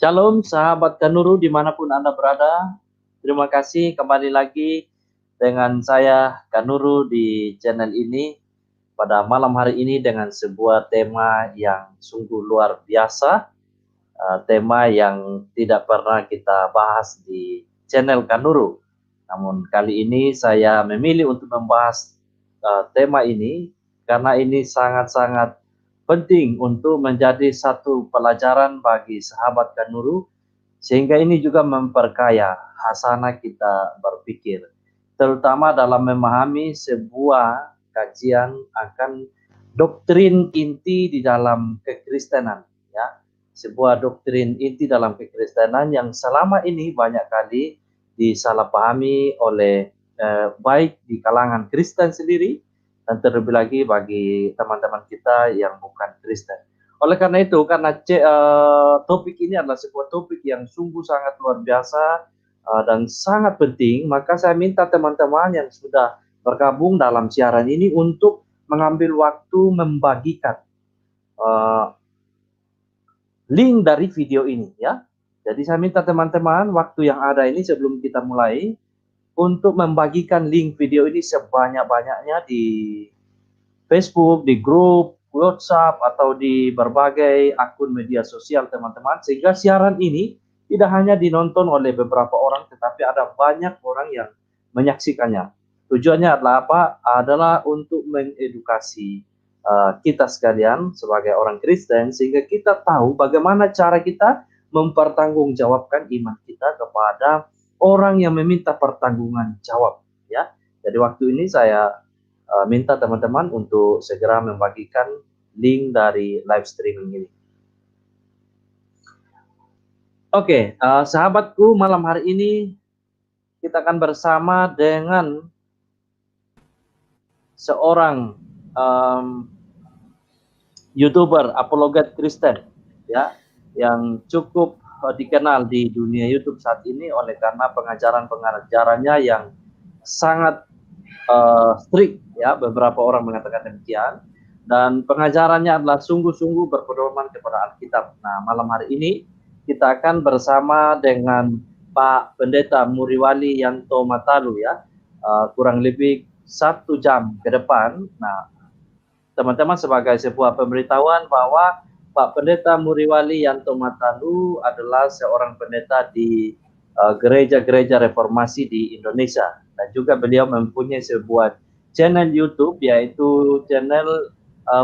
Shalom sahabat Kanuru dimanapun Anda berada. Terima kasih kembali lagi dengan saya Kanuru di channel ini pada malam hari ini dengan sebuah tema yang sungguh luar biasa. Tema yang tidak pernah kita bahas di channel Kanuru. Namun kali ini saya memilih untuk membahas tema ini karena ini sangat-sangat penting untuk menjadi satu pelajaran bagi sahabat Kanuru, sehingga ini juga memperkaya hasanah kita berpikir, terutama dalam memahami sebuah kajian akan doktrin inti di dalam kekristenan, ya. Sebuah doktrin inti dalam kekristenan yang selama ini banyak kali disalahpahami oleh baik di kalangan Kristen sendiri dan terlebih lagi bagi teman-teman kita yang bukan Kristen. Oleh karena itu, karena topik ini adalah sebuah topik yang sungguh sangat luar biasa dan sangat penting, maka saya minta teman-teman yang sudah bergabung dalam siaran ini untuk mengambil waktu membagikan link dari video ini, ya. Jadi saya minta teman-teman waktu yang ada ini sebelum kita mulai untuk membagikan link video ini sebanyak-banyaknya di Facebook, di grup WhatsApp atau di berbagai akun media sosial teman-teman, sehingga siaran ini tidak hanya dinonton oleh beberapa orang tetapi ada banyak orang yang menyaksikannya. Tujuannya adalah apa? Adalah untuk mengedukasi kita sekalian sebagai orang Kristen, sehingga kita tahu bagaimana cara kita mempertanggungjawabkan iman kita kepada orang yang meminta pertanggungan jawab, ya. Jadi waktu ini saya minta teman-teman untuk segera membagikan link dari live streaming ini. Oke, sahabatku, malam hari ini kita akan bersama dengan seorang YouTuber apologet Kristen, ya, yang cukup dikenal di dunia YouTube saat ini oleh karena pengajaran-pengajarannya yang sangat strict, ya, beberapa orang mengatakan demikian, dan pengajarannya adalah sungguh-sungguh berpedoman kepada Alkitab. Nah, malam hari ini kita akan bersama dengan Pak Pendeta Muriwali Yanto Matalu, ya, kurang lebih 1 jam ke depan. Nah, teman-teman, sebagai sebuah pemberitahuan bahwa Pak Pendeta Muriwali Yanto Matalu adalah seorang pendeta di gereja-gereja reformasi di Indonesia, dan juga beliau mempunyai sebuah channel YouTube yaitu channel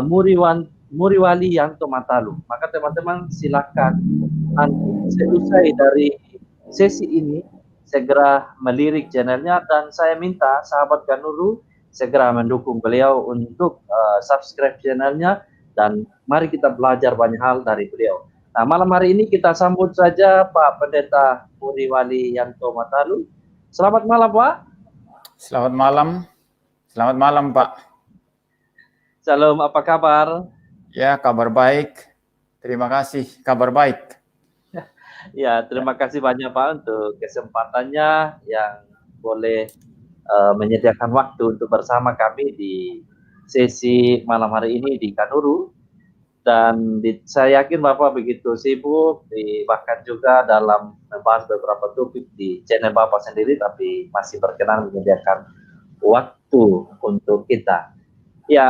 Muriwali Yanto Matalu. Maka teman-teman silakan selesai dari sesi ini segera melirik channelnya, dan saya minta sahabat Kanuru segera mendukung beliau untuk subscribe channelnya, dan mari kita belajar banyak hal dari beliau. Nah, malam hari ini kita sambut saja Pak Pendeta Muriwali Yanto Matalu. Selamat malam, Pak. Selamat malam. Selamat malam, Pak. Salam, apa kabar? Ya, kabar baik. Terima kasih, kabar baik. Ya, terima kasih banyak Pak untuk kesempatannya yang boleh menyediakan waktu untuk bersama kami di sesi malam hari ini di Kanuru. Dan saya yakin Bapak begitu sibuk, bahkan juga dalam membahas beberapa topik di channel Bapak sendiri, tapi masih berkenan menyediakan waktu untuk kita. Ya,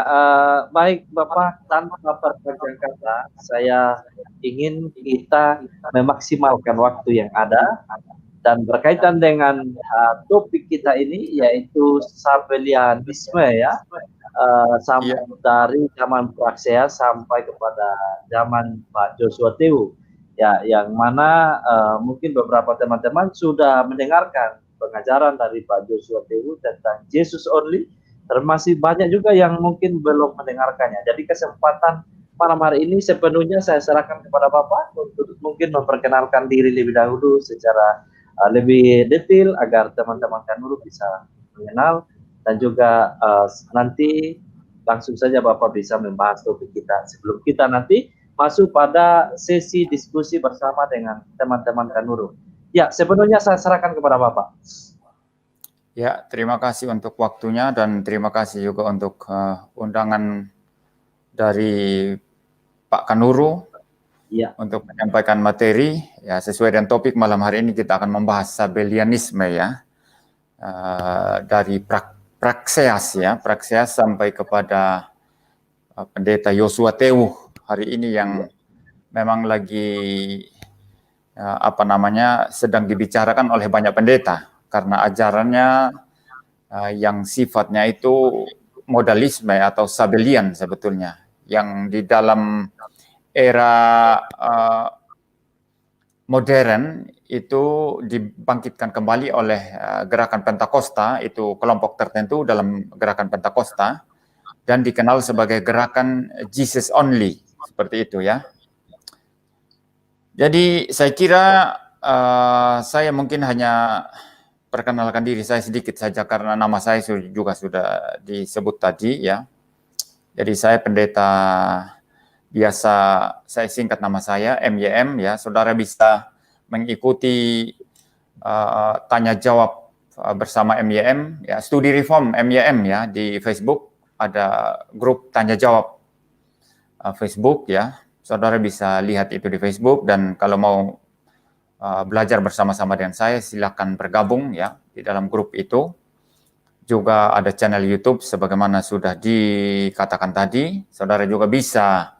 baik Bapak, tanpa berpanjang kata, saya ingin kita memaksimalkan waktu yang ada, dan berkaitan dengan topik kita ini yaitu Sabellianisme, ya, sampai dari zaman Praxea sampai kepada zaman Pak Joshua Tewu, ya, yang mana mungkin beberapa teman-teman sudah mendengarkan pengajaran dari Pak Joshua Tewu tentang Jesus only, termasuk banyak juga yang mungkin belum mendengarkannya. Jadi kesempatan malam hari ini sepenuhnya saya serahkan kepada Bapak untuk mungkin memperkenalkan diri lebih dahulu secara lebih detail agar teman-teman Kanuru bisa mengenal, dan juga nanti langsung saja Bapak bisa membahas topik kita sebelum kita nanti masuk pada sesi diskusi bersama dengan teman-teman Kanuru. Ya, sepenuhnya saya serahkan kepada Bapak. Ya, terima kasih untuk waktunya, dan terima kasih juga untuk undangan dari Pak Kanuru. Ya, untuk menyampaikan materi. Ya, sesuai dengan topik malam hari ini kita akan membahas Sabellianisme ya. Dari Praxeas ya, Praxeas sampai kepada Pendeta Yosua Teuh hari ini yang memang lagi sedang dibicarakan oleh banyak pendeta karena ajarannya yang sifatnya itu modalisme atau Sabellian sebetulnya, yang di dalam era modern itu dibangkitkan kembali oleh gerakan Pentakosta, itu kelompok tertentu dalam gerakan Pentakosta, dan dikenal sebagai gerakan Jesus Only, seperti itu ya. Jadi saya kira saya mungkin hanya perkenalkan diri saya sedikit saja karena nama saya juga sudah disebut tadi ya. Jadi saya pendeta, biasa saya singkat nama saya MYM ya. Saudara bisa mengikuti tanya jawab bersama MYM ya, studi reform MYM ya, di Facebook ada grup tanya jawab Facebook ya. Saudara bisa lihat itu di Facebook, dan kalau mau belajar bersama-sama dengan saya silakan bergabung ya di dalam grup itu. Juga ada channel YouTube sebagaimana sudah dikatakan tadi. Saudara juga bisa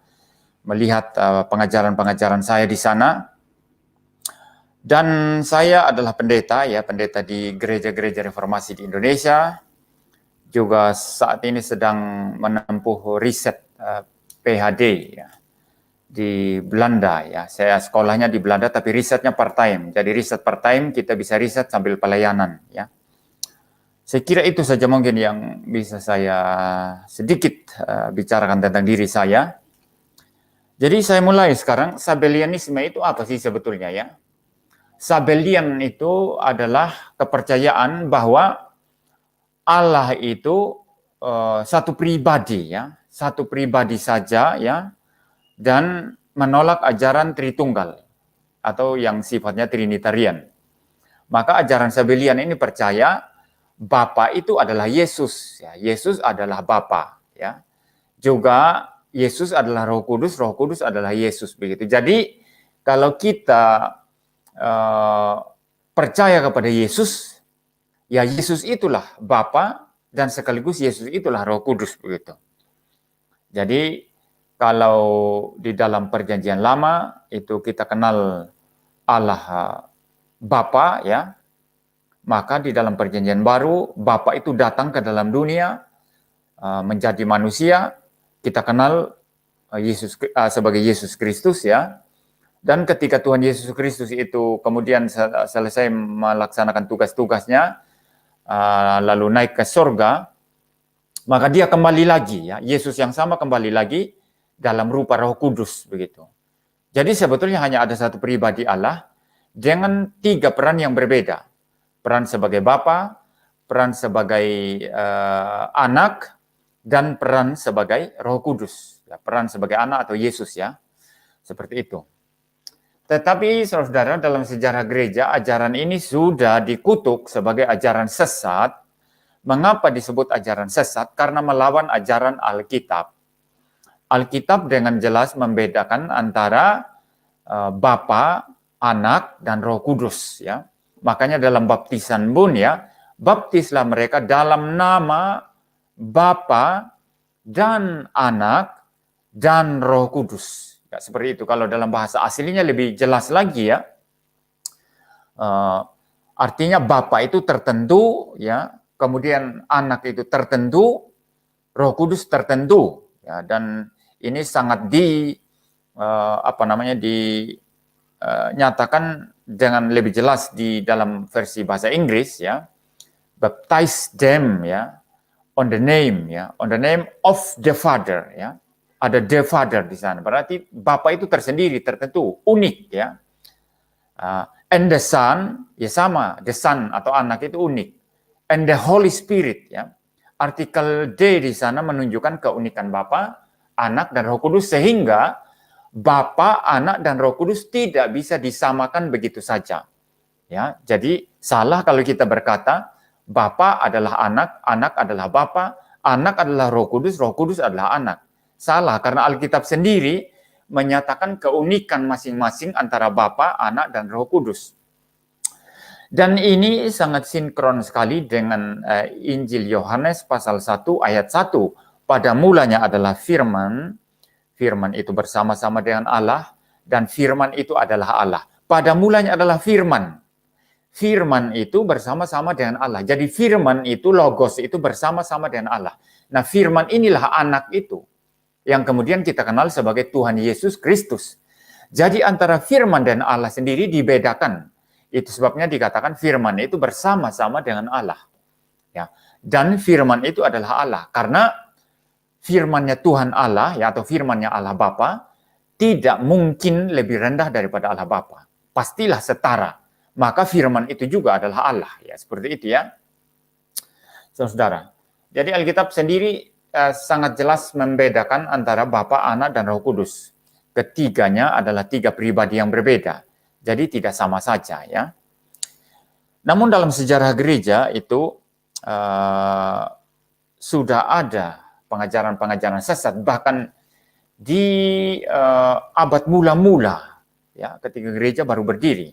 melihat pengajaran-pengajaran saya di sana. Dan saya adalah pendeta ya, pendeta di gereja-gereja reformasi di Indonesia. Juga saat ini sedang menempuh riset PhD ya di Belanda ya. Saya sekolahnya di Belanda tapi risetnya part-time. Jadi riset part-time, kita bisa riset sambil pelayanan ya. Saya kira itu saja mungkin yang bisa saya sedikit bicarakan tentang diri saya. Jadi saya mulai sekarang. Sabellianisme itu apa sih sebetulnya ya? Sabellian itu adalah kepercayaan bahwa Allah itu satu pribadi ya, satu pribadi saja ya, dan menolak ajaran Tritunggal atau yang sifatnya Trinitarian. Maka ajaran Sabellian ini percaya Bapa itu adalah Yesus, ya. Yesus adalah Bapa, ya. Juga Yesus adalah Roh Kudus adalah Yesus, begitu. Jadi kalau kita percaya kepada Yesus, ya Yesus itulah Bapa dan sekaligus Yesus itulah Roh Kudus, begitu. Jadi kalau di dalam Perjanjian Lama itu kita kenal Allah Bapa, ya. Maka di dalam Perjanjian Baru, Bapa itu datang ke dalam dunia, menjadi manusia. Kita kenal Yesus sebagai Yesus Kristus ya. Dan ketika Tuhan Yesus Kristus itu kemudian selesai melaksanakan tugas-tugasnya, lalu naik ke surga, maka dia kembali lagi ya. Yesus yang sama kembali lagi dalam rupa Roh Kudus, begitu. Jadi sebetulnya hanya ada satu pribadi Allah dengan tiga peran yang berbeda. Peran sebagai Bapa, peran sebagai anak, dan peran sebagai Roh Kudus. Ya, peran sebagai anak atau Yesus ya, seperti itu. Tetapi saudara, dalam sejarah gereja, ajaran ini sudah dikutuk sebagai ajaran sesat. Mengapa disebut ajaran sesat? Karena melawan ajaran Alkitab. Alkitab dengan jelas membedakan antara Bapa, Anak, dan Roh Kudus ya. Makanya dalam baptisan pun ya, baptislah mereka dalam nama Bapa dan Anak dan Roh Kudus. Ya, seperti itu. Kalau dalam bahasa aslinya lebih jelas lagi ya. Artinya Bapa itu tertentu ya, kemudian Anak itu tertentu, Roh Kudus tertentu ya, dan ini sangat nyatakan dengan lebih jelas di dalam versi bahasa Inggris ya. Baptize them ya, on the name of the Father ya. Ada the Father di sana. Berarti Bapa itu tersendiri, tertentu, unik ya. And the Son ya sama, the Son atau anak itu unik. And the Holy Spirit ya. Artikel D di sana menunjukkan keunikan Bapa, Anak, dan Roh Kudus, sehingga Bapa, Anak, dan Roh Kudus tidak bisa disamakan begitu saja. Ya, jadi salah kalau kita berkata Bapa adalah Anak, Anak adalah Bapa, Anak adalah Roh Kudus adalah Anak. Salah, karena Alkitab sendiri menyatakan keunikan masing-masing antara Bapa, Anak, dan Roh Kudus. Dan ini sangat sinkron sekali dengan Injil Yohanes pasal 1 ayat 1. Pada mulanya adalah firman, firman itu bersama-sama dengan Allah, dan firman itu adalah Allah. Pada mulanya adalah firman. Firman itu bersama-sama dengan Allah. Jadi firman itu, logos itu bersama-sama dengan Allah. Nah, firman inilah anak itu yang kemudian kita kenal sebagai Tuhan Yesus Kristus. Jadi antara firman dan Allah sendiri dibedakan. Itu sebabnya dikatakan firman itu bersama-sama dengan Allah. Ya. Dan firman itu adalah Allah. Karena firmannya Tuhan Allah, ya, atau firmannya Allah Bapa, tidak mungkin lebih rendah daripada Allah Bapa. Pastilah setara. Maka firman itu juga adalah Allah. Ya, seperti itu ya. Saudara. Jadi Alkitab sendiri sangat jelas membedakan antara Bapa, Anak, dan Roh Kudus. Ketiganya adalah tiga pribadi yang berbeda. Jadi tidak sama saja ya. Namun dalam sejarah gereja itu sudah ada pengajaran-pengajaran sesat, bahkan di abad mula-mula ya, ketika gereja baru berdiri.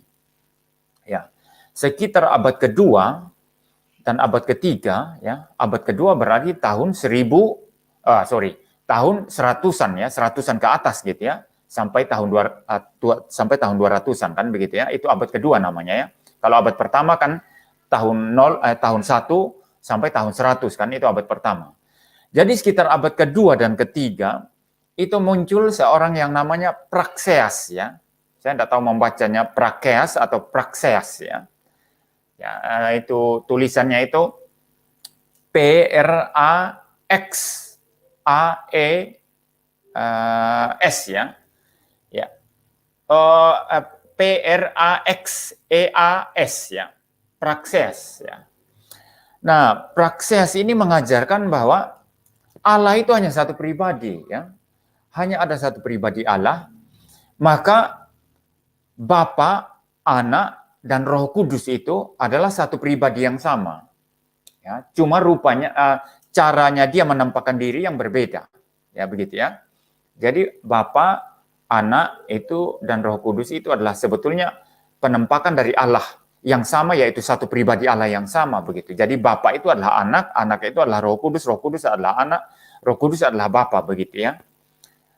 Ya. Sekitar abad kedua dan abad ketiga, ya, abad kedua berarti tahun tahun 100-an ya, 100-an ke atas gitu ya, sampai tahun 200-an kan begitu ya. Itu abad kedua namanya ya. Kalau abad pertama kan tahun 1 sampai tahun 100 kan, itu abad pertama. Jadi sekitar abad kedua dan ketiga itu muncul seorang yang namanya Praxeas ya. Saya tidak tahu membacanya Praxeas atau Praxeas ya. Ya, itu tulisannya itu Praxeas ya. Ya. Praxeas ya. Praxeas ya. Nah, Praxeas ini mengajarkan bahwa Allah itu hanya satu pribadi ya. Hanya ada satu pribadi Allah. Maka Bapa, Anak, dan Roh Kudus itu adalah satu pribadi yang sama. Ya, cuma rupanya, caranya dia menampakkan diri yang berbeda. Ya, begitu ya. Jadi Bapa, Anak itu dan Roh Kudus itu adalah sebetulnya penampakan dari Allah yang sama, yaitu satu pribadi Allah yang sama begitu. Jadi Bapa itu adalah Anak, Anak itu adalah Roh Kudus adalah Anak, Roh Kudus adalah Bapa begitu ya.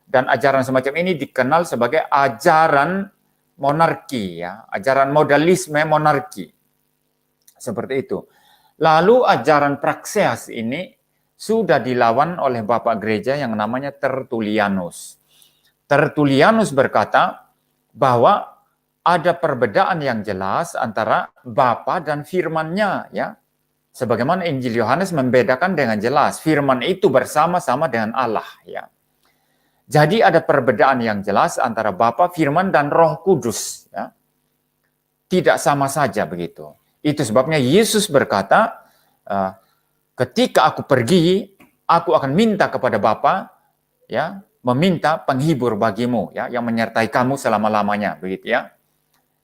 Dan ajaran semacam ini dikenal sebagai ajaran monarki ya, ajaran modalisme monarki. Seperti itu. Lalu ajaran Praxeas ini sudah dilawan oleh Bapak Gereja yang namanya Tertullianus. Tertullianus berkata bahwa ada perbedaan yang jelas antara Bapa dan firman-Nya ya. Sebagaimana Injil Yohanes membedakan dengan jelas, firman itu bersama-sama dengan Allah ya. Jadi ada perbedaan yang jelas antara Bapa, Firman, dan Roh Kudus. Ya. Tidak sama saja begitu. Itu sebabnya Yesus berkata, ketika aku pergi, aku akan minta kepada Bapa, ya, meminta penghibur bagimu, ya, yang menyertai kamu selama-lamanya, begitu ya.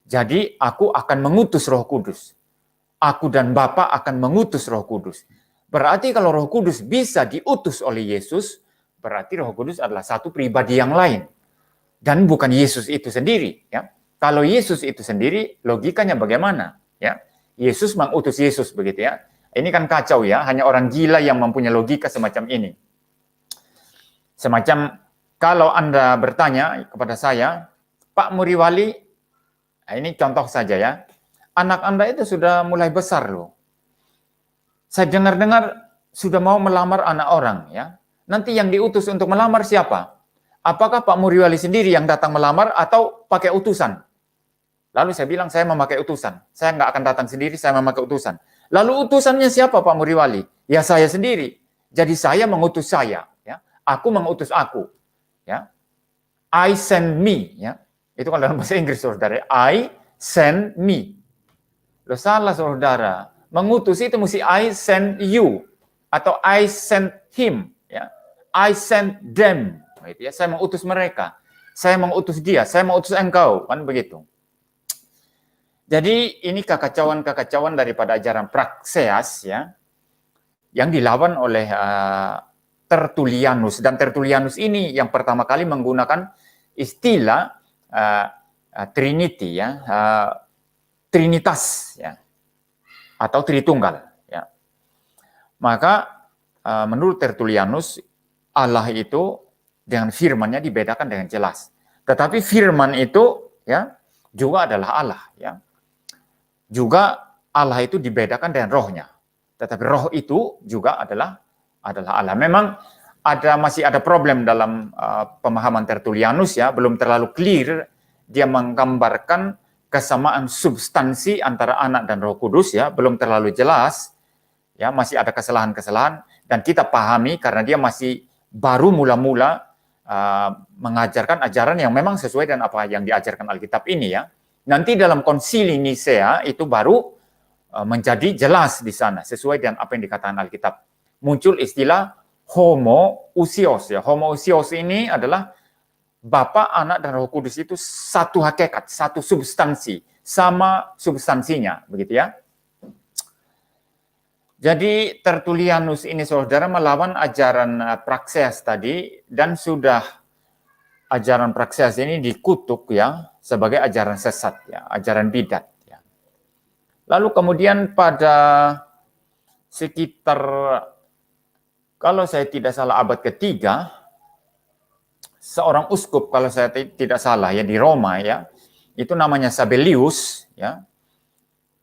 Jadi aku akan mengutus Roh Kudus. Aku dan Bapa akan mengutus Roh Kudus. Berarti kalau Roh Kudus bisa diutus oleh Yesus, berarti Roh Kudus adalah satu pribadi yang lain. Dan bukan Yesus itu sendiri. Ya. Kalau Yesus itu sendiri, logikanya bagaimana? Ya. Yesus mengutus Yesus, begitu ya. Ini kan kacau ya, hanya orang gila yang mempunyai logika semacam ini. Semacam kalau Anda bertanya kepada saya, Pak Muriwali, nah ini contoh saja ya, anak Anda itu sudah mulai besar loh. Saya dengar-dengar sudah mau melamar anak orang ya. Nanti yang diutus untuk melamar siapa? Apakah Pak Muriwali sendiri yang datang melamar atau pakai utusan? Lalu saya bilang, saya memakai utusan. Saya nggak akan datang sendiri, saya memakai utusan. Lalu utusannya siapa Pak Muriwali? Ya saya sendiri. Jadi saya mengutus saya. Ya. Aku mengutus aku. Ya. I send me. Ya. Itu kalau dalam bahasa Inggris, saudara. I send me. Loh salah, saudara. Mengutus itu mesti I send you. Atau I send him. Ya. I send them. Ya, saya mengutus mereka. Saya mengutus dia. Saya mengutus engkau. Kan begitu. Jadi ini kekacauan-kekacauan daripada ajaran Praxeas ya, yang dilawan oleh Tertullianus. Dan Tertullianus ini yang pertama kali menggunakan istilah Trinity ya, Trinitas ya, atau Tritunggal ya. Maka menurut Tertullianus, Allah itu dengan firman-Nya dibedakan dengan jelas. Tetapi firman itu ya juga adalah Allah ya. Juga Allah itu dibedakan dengan rohnya. Tetapi roh itu juga adalah Allah. Memang masih ada problem dalam pemahaman Tertullianus ya, belum terlalu clear dia menggambarkan kesamaan substansi antara Anak dan Roh Kudus ya, belum terlalu jelas. Ya, masih ada kesalahan-kesalahan dan kita pahami karena dia masih baru mula-mula mengajarkan ajaran yang memang sesuai dengan apa yang diajarkan Alkitab ini ya. Nanti dalam konsili Nisea itu baru menjadi jelas di sana sesuai dengan apa yang dikatakan Alkitab. Muncul istilah homoousios ya. Homoousios ini adalah Bapa, Anak dan Roh Kudus itu satu hakikat, satu substansi, sama substansinya, begitu ya. Jadi Tertullianus ini saudara melawan ajaran Praxeas tadi dan sudah ajaran Praxeas ini dikutuk ya sebagai ajaran sesat ya, ajaran bidat ya. Lalu kemudian pada sekitar kalau saya tidak salah abad ketiga, seorang uskup kalau saya tidak salah ya di Roma ya, itu namanya Sabellius ya.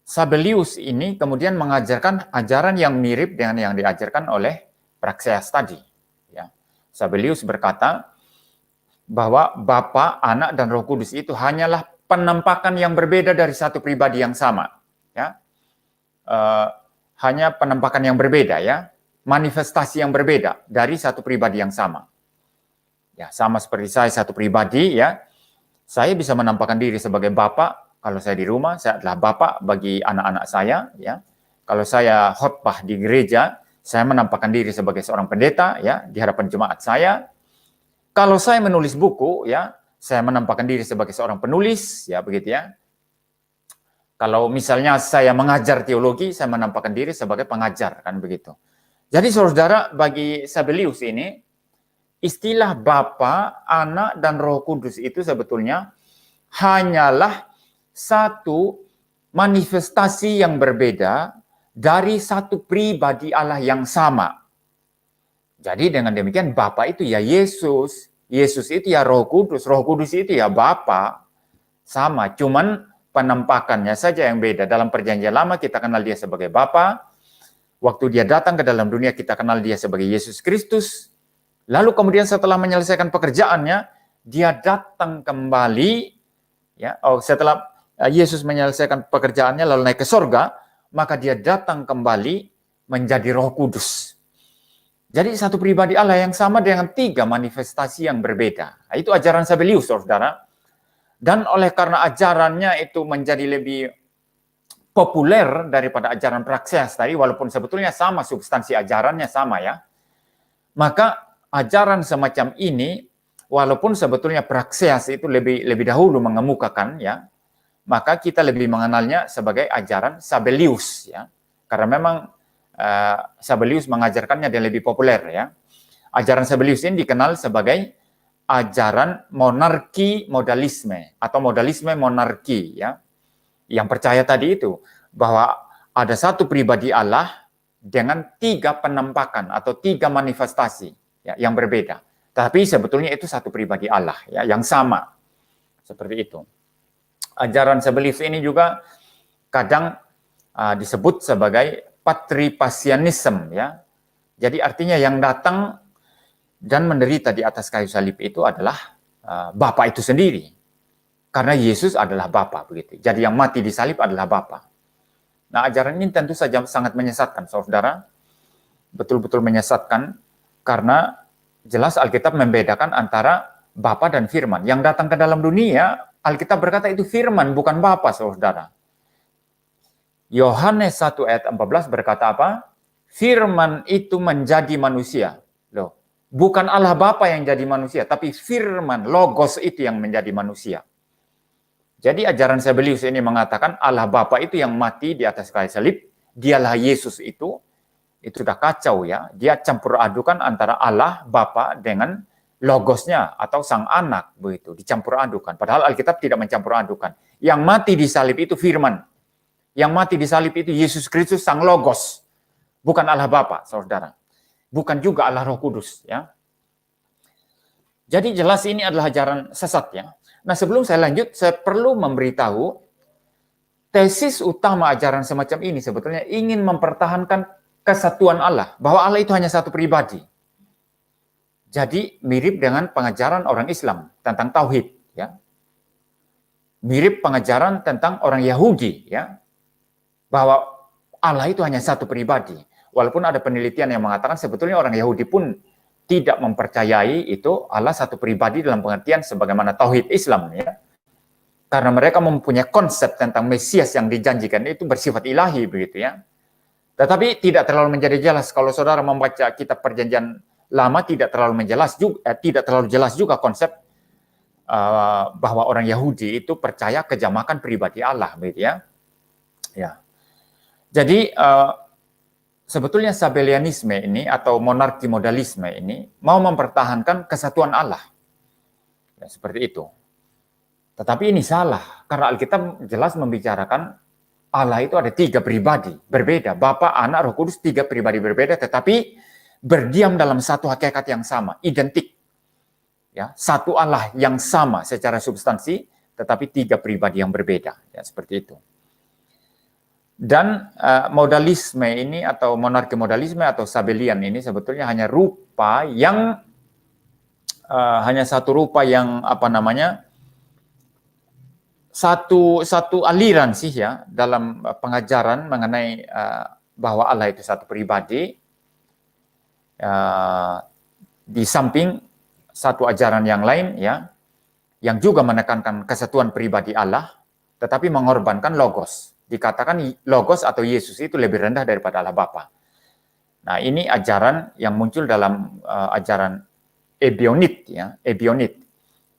Sabellius ini kemudian mengajarkan ajaran yang mirip dengan yang diajarkan oleh Praxeas tadi. Ya. Sabellius berkata bahwa Bapa, Anak, dan Roh Kudus itu hanyalah penampakan yang berbeda dari satu pribadi yang sama. Ya. Hanya penampakan yang berbeda, ya, manifestasi yang berbeda dari satu pribadi yang sama. Ya, sama seperti saya satu pribadi, ya, saya bisa menampakkan diri sebagai Bapa. Kalau saya di rumah, saya adalah bapak bagi anak-anak saya. Ya. Kalau saya khotbah di gereja, saya menampakkan diri sebagai seorang pendeta ya di hadapan jemaat saya. Kalau saya menulis buku, ya, saya menampakkan diri sebagai seorang penulis, ya begitu ya. Kalau misalnya saya mengajar teologi, saya menampakkan diri sebagai pengajar, kan begitu. Jadi saudara, bagi Sabellius ini, istilah Bapa, Anak, dan Roh Kudus itu sebetulnya hanyalah satu manifestasi yang berbeda dari satu pribadi Allah yang sama. Jadi dengan demikian Bapa itu ya Yesus, Yesus itu ya Roh Kudus itu ya Bapa. Sama, cuman penampakannya saja yang beda. Dalam perjanjian lama kita kenal dia sebagai Bapa. Waktu dia datang ke dalam dunia kita kenal dia sebagai Yesus Kristus. Lalu kemudian setelah menyelesaikan pekerjaannya, dia datang kembali ya. Setelah Yesus menyelesaikan pekerjaannya lalu naik ke sorga, maka dia datang kembali menjadi Roh Kudus. Jadi satu pribadi Allah yang sama dengan tiga manifestasi yang berbeda. Nah, itu ajaran Sabellius, saudara. Dan oleh karena ajarannya itu menjadi lebih populer daripada ajaran Praxeas tadi, walaupun sebetulnya sama, substansi ajarannya sama ya. Maka ajaran semacam ini, walaupun sebetulnya Praxeas itu lebih dahulu mengemukakan ya, maka kita lebih mengenalnya sebagai ajaran Sabellius ya, karena memang Sabellius mengajarkannya dan lebih populer ya. Ajaran Sabellius ini dikenal sebagai ajaran monarki modalisme atau modalisme monarki ya, yang percaya tadi itu bahwa ada satu pribadi Allah dengan tiga penampakan atau tiga manifestasi ya, yang berbeda. Tapi sebetulnya itu satu pribadi Allah ya, yang sama seperti itu. Ajaran Sabellius ini juga kadang disebut sebagai patripasianism ya. Jadi artinya yang datang dan menderita di atas kayu salib itu adalah Bapa itu sendiri. Karena Yesus adalah Bapa begitu. Jadi yang mati di salib adalah Bapa. Nah, ajaran ini tentu saja sangat menyesatkan, saudara. Betul-betul menyesatkan karena jelas Alkitab membedakan antara Bapa dan Firman. Yang datang ke dalam dunia, Alkitab berkata itu Firman, bukan Bapa, saudara. Yohanes 1 ayat 14 berkata apa? Firman itu menjadi manusia. Loh, bukan Allah Bapa yang jadi manusia, tapi Firman, Logos itu yang menjadi manusia. Jadi ajaran Sabellius ini mengatakan Allah Bapa itu yang mati di atas kayu salib, dialah Yesus itu sudah kacau ya. Dia campur adukan antara Allah Bapa dengan logosnya atau sang anak begitu dicampur adukan. Padahal Alkitab tidak mencampur adukan. Yang mati di salib itu firman. Yang mati di salib itu Yesus Kristus sang logos. Bukan Allah Bapa, saudara. Bukan juga Allah Roh Kudus, ya. Jadi jelas ini adalah ajaran sesat, ya. Nah, sebelum saya lanjut, saya perlu memberitahu tesis utama ajaran semacam ini sebetulnya ingin mempertahankan kesatuan Allah, bahwa Allah itu hanya satu pribadi. Jadi mirip dengan pengajaran orang Islam tentang tauhid, ya. Mirip pengajaran tentang orang Yahudi, ya. Bahwa Allah itu hanya satu pribadi. Walaupun ada penelitian yang mengatakan sebetulnya orang Yahudi pun tidak mempercayai itu Allah satu pribadi dalam pengertian sebagaimana tauhid Islam, ya. Karena mereka mempunyai konsep tentang Mesias yang dijanjikan itu bersifat ilahi begitu, ya. Tetapi tidak terlalu menjadi jelas kalau saudara membaca kitab Perjanjian Lama, tidak terlalu jelas juga konsep bahwa orang Yahudi itu percaya kejamakan pribadi Allah, begitu, ya. Ya. Jadi sebetulnya Sabellianisme ini atau monarki modalisme ini mau mempertahankan kesatuan Allah. Ya, seperti itu. Tetapi ini salah, karena Alkitab jelas membicarakan Allah itu ada 3 pribadi berbeda. Bapa, Anak, Roh Kudus, 3 pribadi berbeda, tetapi berdiam dalam satu hakikat yang sama, identik. Ya, satu Allah yang sama secara substansi, tetapi 3 pribadi yang berbeda. Ya, seperti itu. Dan modalisme ini atau monarki modalisme atau Sabellian ini sebetulnya hanya rupa yang hanya satu rupa yang satu aliran sih, ya, dalam pengajaran mengenai bahwa Allah itu satu pribadi, di samping satu ajaran yang lain, ya, yang juga menekankan kesatuan pribadi Allah tetapi mengorbankan logos. Dikatakan logos atau Yesus itu lebih rendah daripada Allah Bapa. Nah, ini ajaran yang muncul dalam ajaran Ebionit, ya, Ebionit.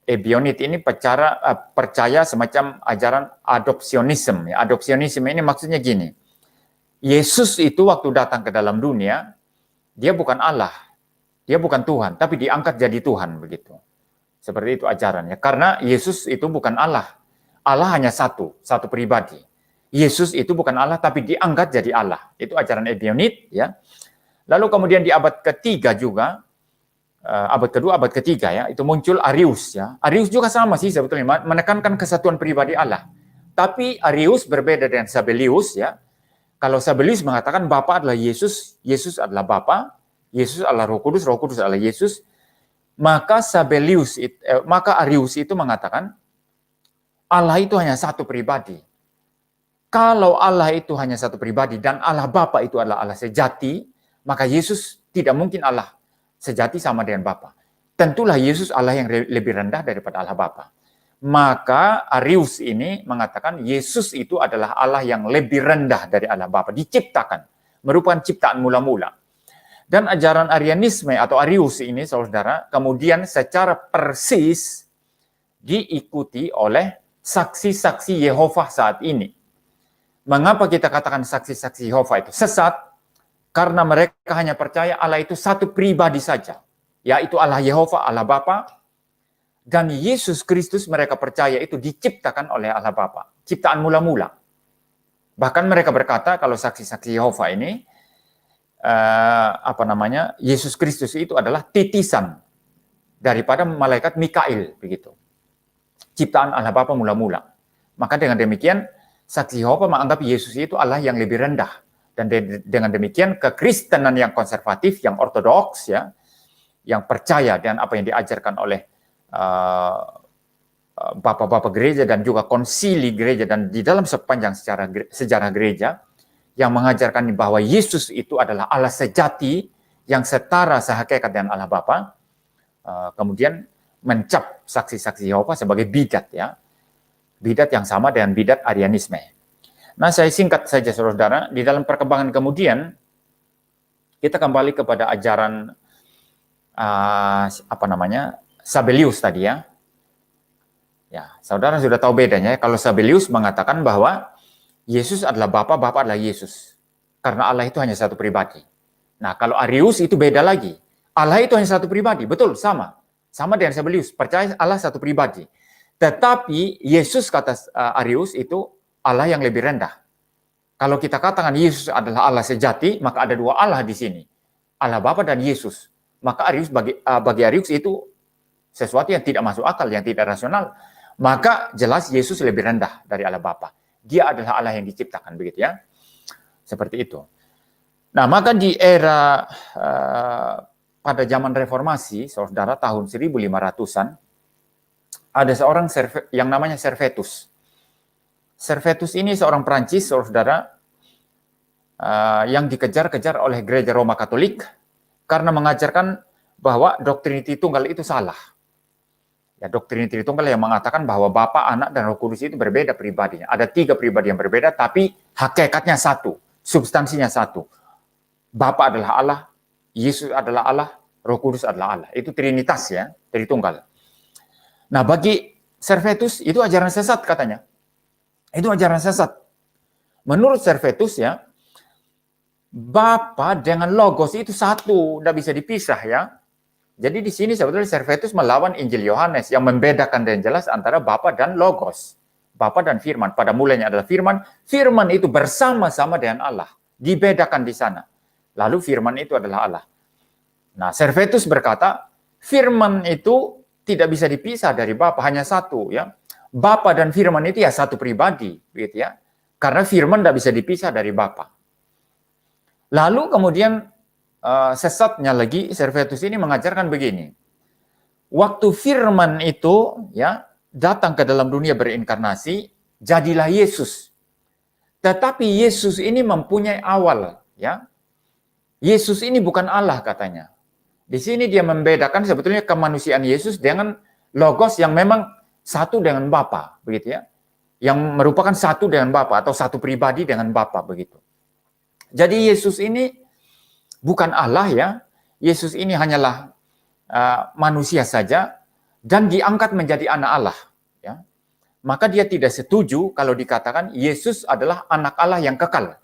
Ebionit ini percaya semacam ajaran adopsionisme. Ya. Adopsionisme ini maksudnya gini. Yesus itu waktu datang ke dalam dunia, dia bukan Allah, dia bukan Tuhan, tapi diangkat jadi Tuhan begitu. Seperti itu ajarannya. Karena Yesus itu bukan Allah. Allah hanya satu pribadi. Yesus itu bukan Allah, tapi diangkat jadi Allah. Itu ajaran Ebionit, ya. Lalu kemudian di abad ketiga juga, abad kedua, abad ketiga, ya, itu muncul Arius, ya. Arius juga sama sih sebetulnya, menekankan kesatuan pribadi Allah. Tapi Arius berbeda dengan Sabellius, ya. Kalau Sabellius mengatakan Bapa adalah Yesus, Yesus adalah Bapa, Yesus adalah Roh Kudus adalah Yesus, maka Arius itu mengatakan Allah itu hanya satu pribadi. Kalau Allah itu hanya satu pribadi dan Allah Bapa itu adalah Allah sejati, maka Yesus tidak mungkin Allah sejati sama dengan Bapa. Tentulah Yesus Allah yang lebih rendah daripada Allah Bapa. Maka Arius ini mengatakan Yesus itu adalah Allah yang lebih rendah dari Allah Bapa, diciptakan, merupakan ciptaan mula-mula. Dan ajaran Arianisme atau Arius ini, saudara, kemudian secara persis diikuti oleh saksi-saksi Yehova saat ini. Mengapa kita katakan saksi-saksi Yehova itu sesat? Karena mereka hanya percaya Allah itu satu pribadi saja, yaitu Allah Yehova, Allah Bapa, dan Yesus Kristus mereka percaya itu diciptakan oleh Allah Bapa, ciptaan mula-mula. Bahkan mereka berkata kalau saksi-saksi Yehova ini, Yesus Kristus itu adalah titisan daripada malaikat Mikail, begitu. Ciptaan Allah Bapa mula-mula. Maka dengan demikian, saksi Yehova menganggap Yesus itu Allah yang lebih rendah. Dan dengan demikian kekristenan yang konservatif, yang ortodoks, ya, yang percaya dengan apa yang diajarkan oleh bapak-bapak gereja dan juga konsili gereja dan di dalam sepanjang sejarah gereja yang mengajarkan bahwa Yesus itu adalah Allah sejati yang setara sehakikat dengan Allah Bapa, kemudian mencap saksi-saksi Yehova sebagai bidat, ya. Bidat yang sama dengan bidat Arianisme. Nah, saya singkat saja saudara, di dalam perkembangan kemudian kita kembali kepada ajaran Sabellius tadi, ya. Ya, saudara sudah tahu bedanya. Kalau Sabellius mengatakan bahwa Yesus adalah Bapa, Bapa adalah Yesus. Karena Allah itu hanya satu pribadi. Nah, kalau Arius itu beda lagi. Allah itu hanya satu pribadi, betul, sama. Sama dengan Sabellius, percaya Allah satu pribadi. Tetapi Yesus, kata Arius, itu Allah yang lebih rendah. Kalau kita katakan Yesus adalah Allah sejati, maka ada dua Allah di sini. Allah Bapa dan Yesus. Maka Arius bagi Arius itu sesuatu yang tidak masuk akal, yang tidak rasional. Maka jelas Yesus lebih rendah dari Allah Bapa. Dia adalah Allah yang diciptakan, begitu ya. Seperti itu. Nah, maka di era pada zaman reformasi, saudara, tahun 1500-an, ada seorang yang namanya Servetus. Servetus ini seorang Prancis, saudara, yang dikejar-kejar oleh gereja Roma Katolik karena mengajarkan bahwa doktrin Tritunggal itu salah. Ya, doktrin Tritunggal yang mengatakan bahwa Bapa, Anak, dan Roh Kudus itu berbeda pribadinya. Ada 3 pribadi yang berbeda, tapi hakikatnya satu, substansinya satu. Bapa adalah Allah, Yesus adalah Allah, Roh Kudus adalah Allah. Itu Trinitas ya, Tritunggal. Nah, bagi Servetus itu ajaran sesat katanya. Itu ajaran sesat. Menurut Servetus ya, Bapa dengan Logos itu satu, tidak bisa dipisah ya. Jadi di sini sebetulnya Servetus melawan Injil Yohanes yang membedakan dengan jelas antara Bapa dan Logos. Bapa dan Firman. Pada mulanya adalah Firman. Firman itu bersama-sama dengan Allah. Dibedakan di sana. Lalu Firman itu adalah Allah. Nah, Servetus berkata, Firman itu tidak bisa dipisah dari Bapa, hanya satu ya. Bapa dan Firman itu ya satu pribadi, gitu ya. Karena Firman tidak bisa dipisah dari Bapa. Lalu kemudian sesatnya lagi Servetus ini mengajarkan begini. Waktu Firman itu ya datang ke dalam dunia berinkarnasi, jadilah Yesus. Tetapi Yesus ini mempunyai awal, ya. Yesus ini bukan Allah katanya. Di sini dia membedakan sebetulnya kemanusiaan Yesus dengan Logos yang memang satu dengan Bapa, begitu ya. Yang merupakan satu dengan Bapa atau satu pribadi dengan Bapa, begitu. Jadi Yesus ini bukan Allah ya. Yesus ini hanyalah manusia saja dan diangkat menjadi anak Allah, ya. Maka dia tidak setuju kalau dikatakan Yesus adalah anak Allah yang kekal.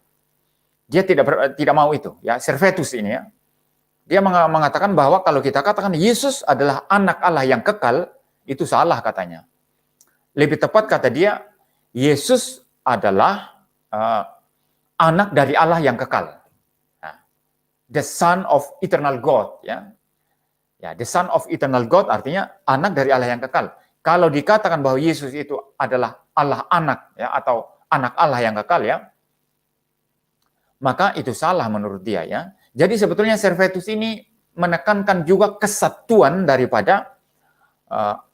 Dia tidak mau itu, ya. Servetus ini ya. Dia mengatakan bahwa kalau kita katakan Yesus adalah anak Allah yang kekal, itu salah katanya. Lebih tepat kata dia, Yesus adalah anak dari Allah yang kekal. Nah, the Son of Eternal God, ya. Ya, the Son of Eternal God artinya anak dari Allah yang kekal. Kalau dikatakan bahwa Yesus itu adalah Allah anak, ya, atau anak Allah yang kekal, ya, maka itu salah menurut dia, ya. Jadi sebetulnya Servetus ini menekankan juga kesatuan daripada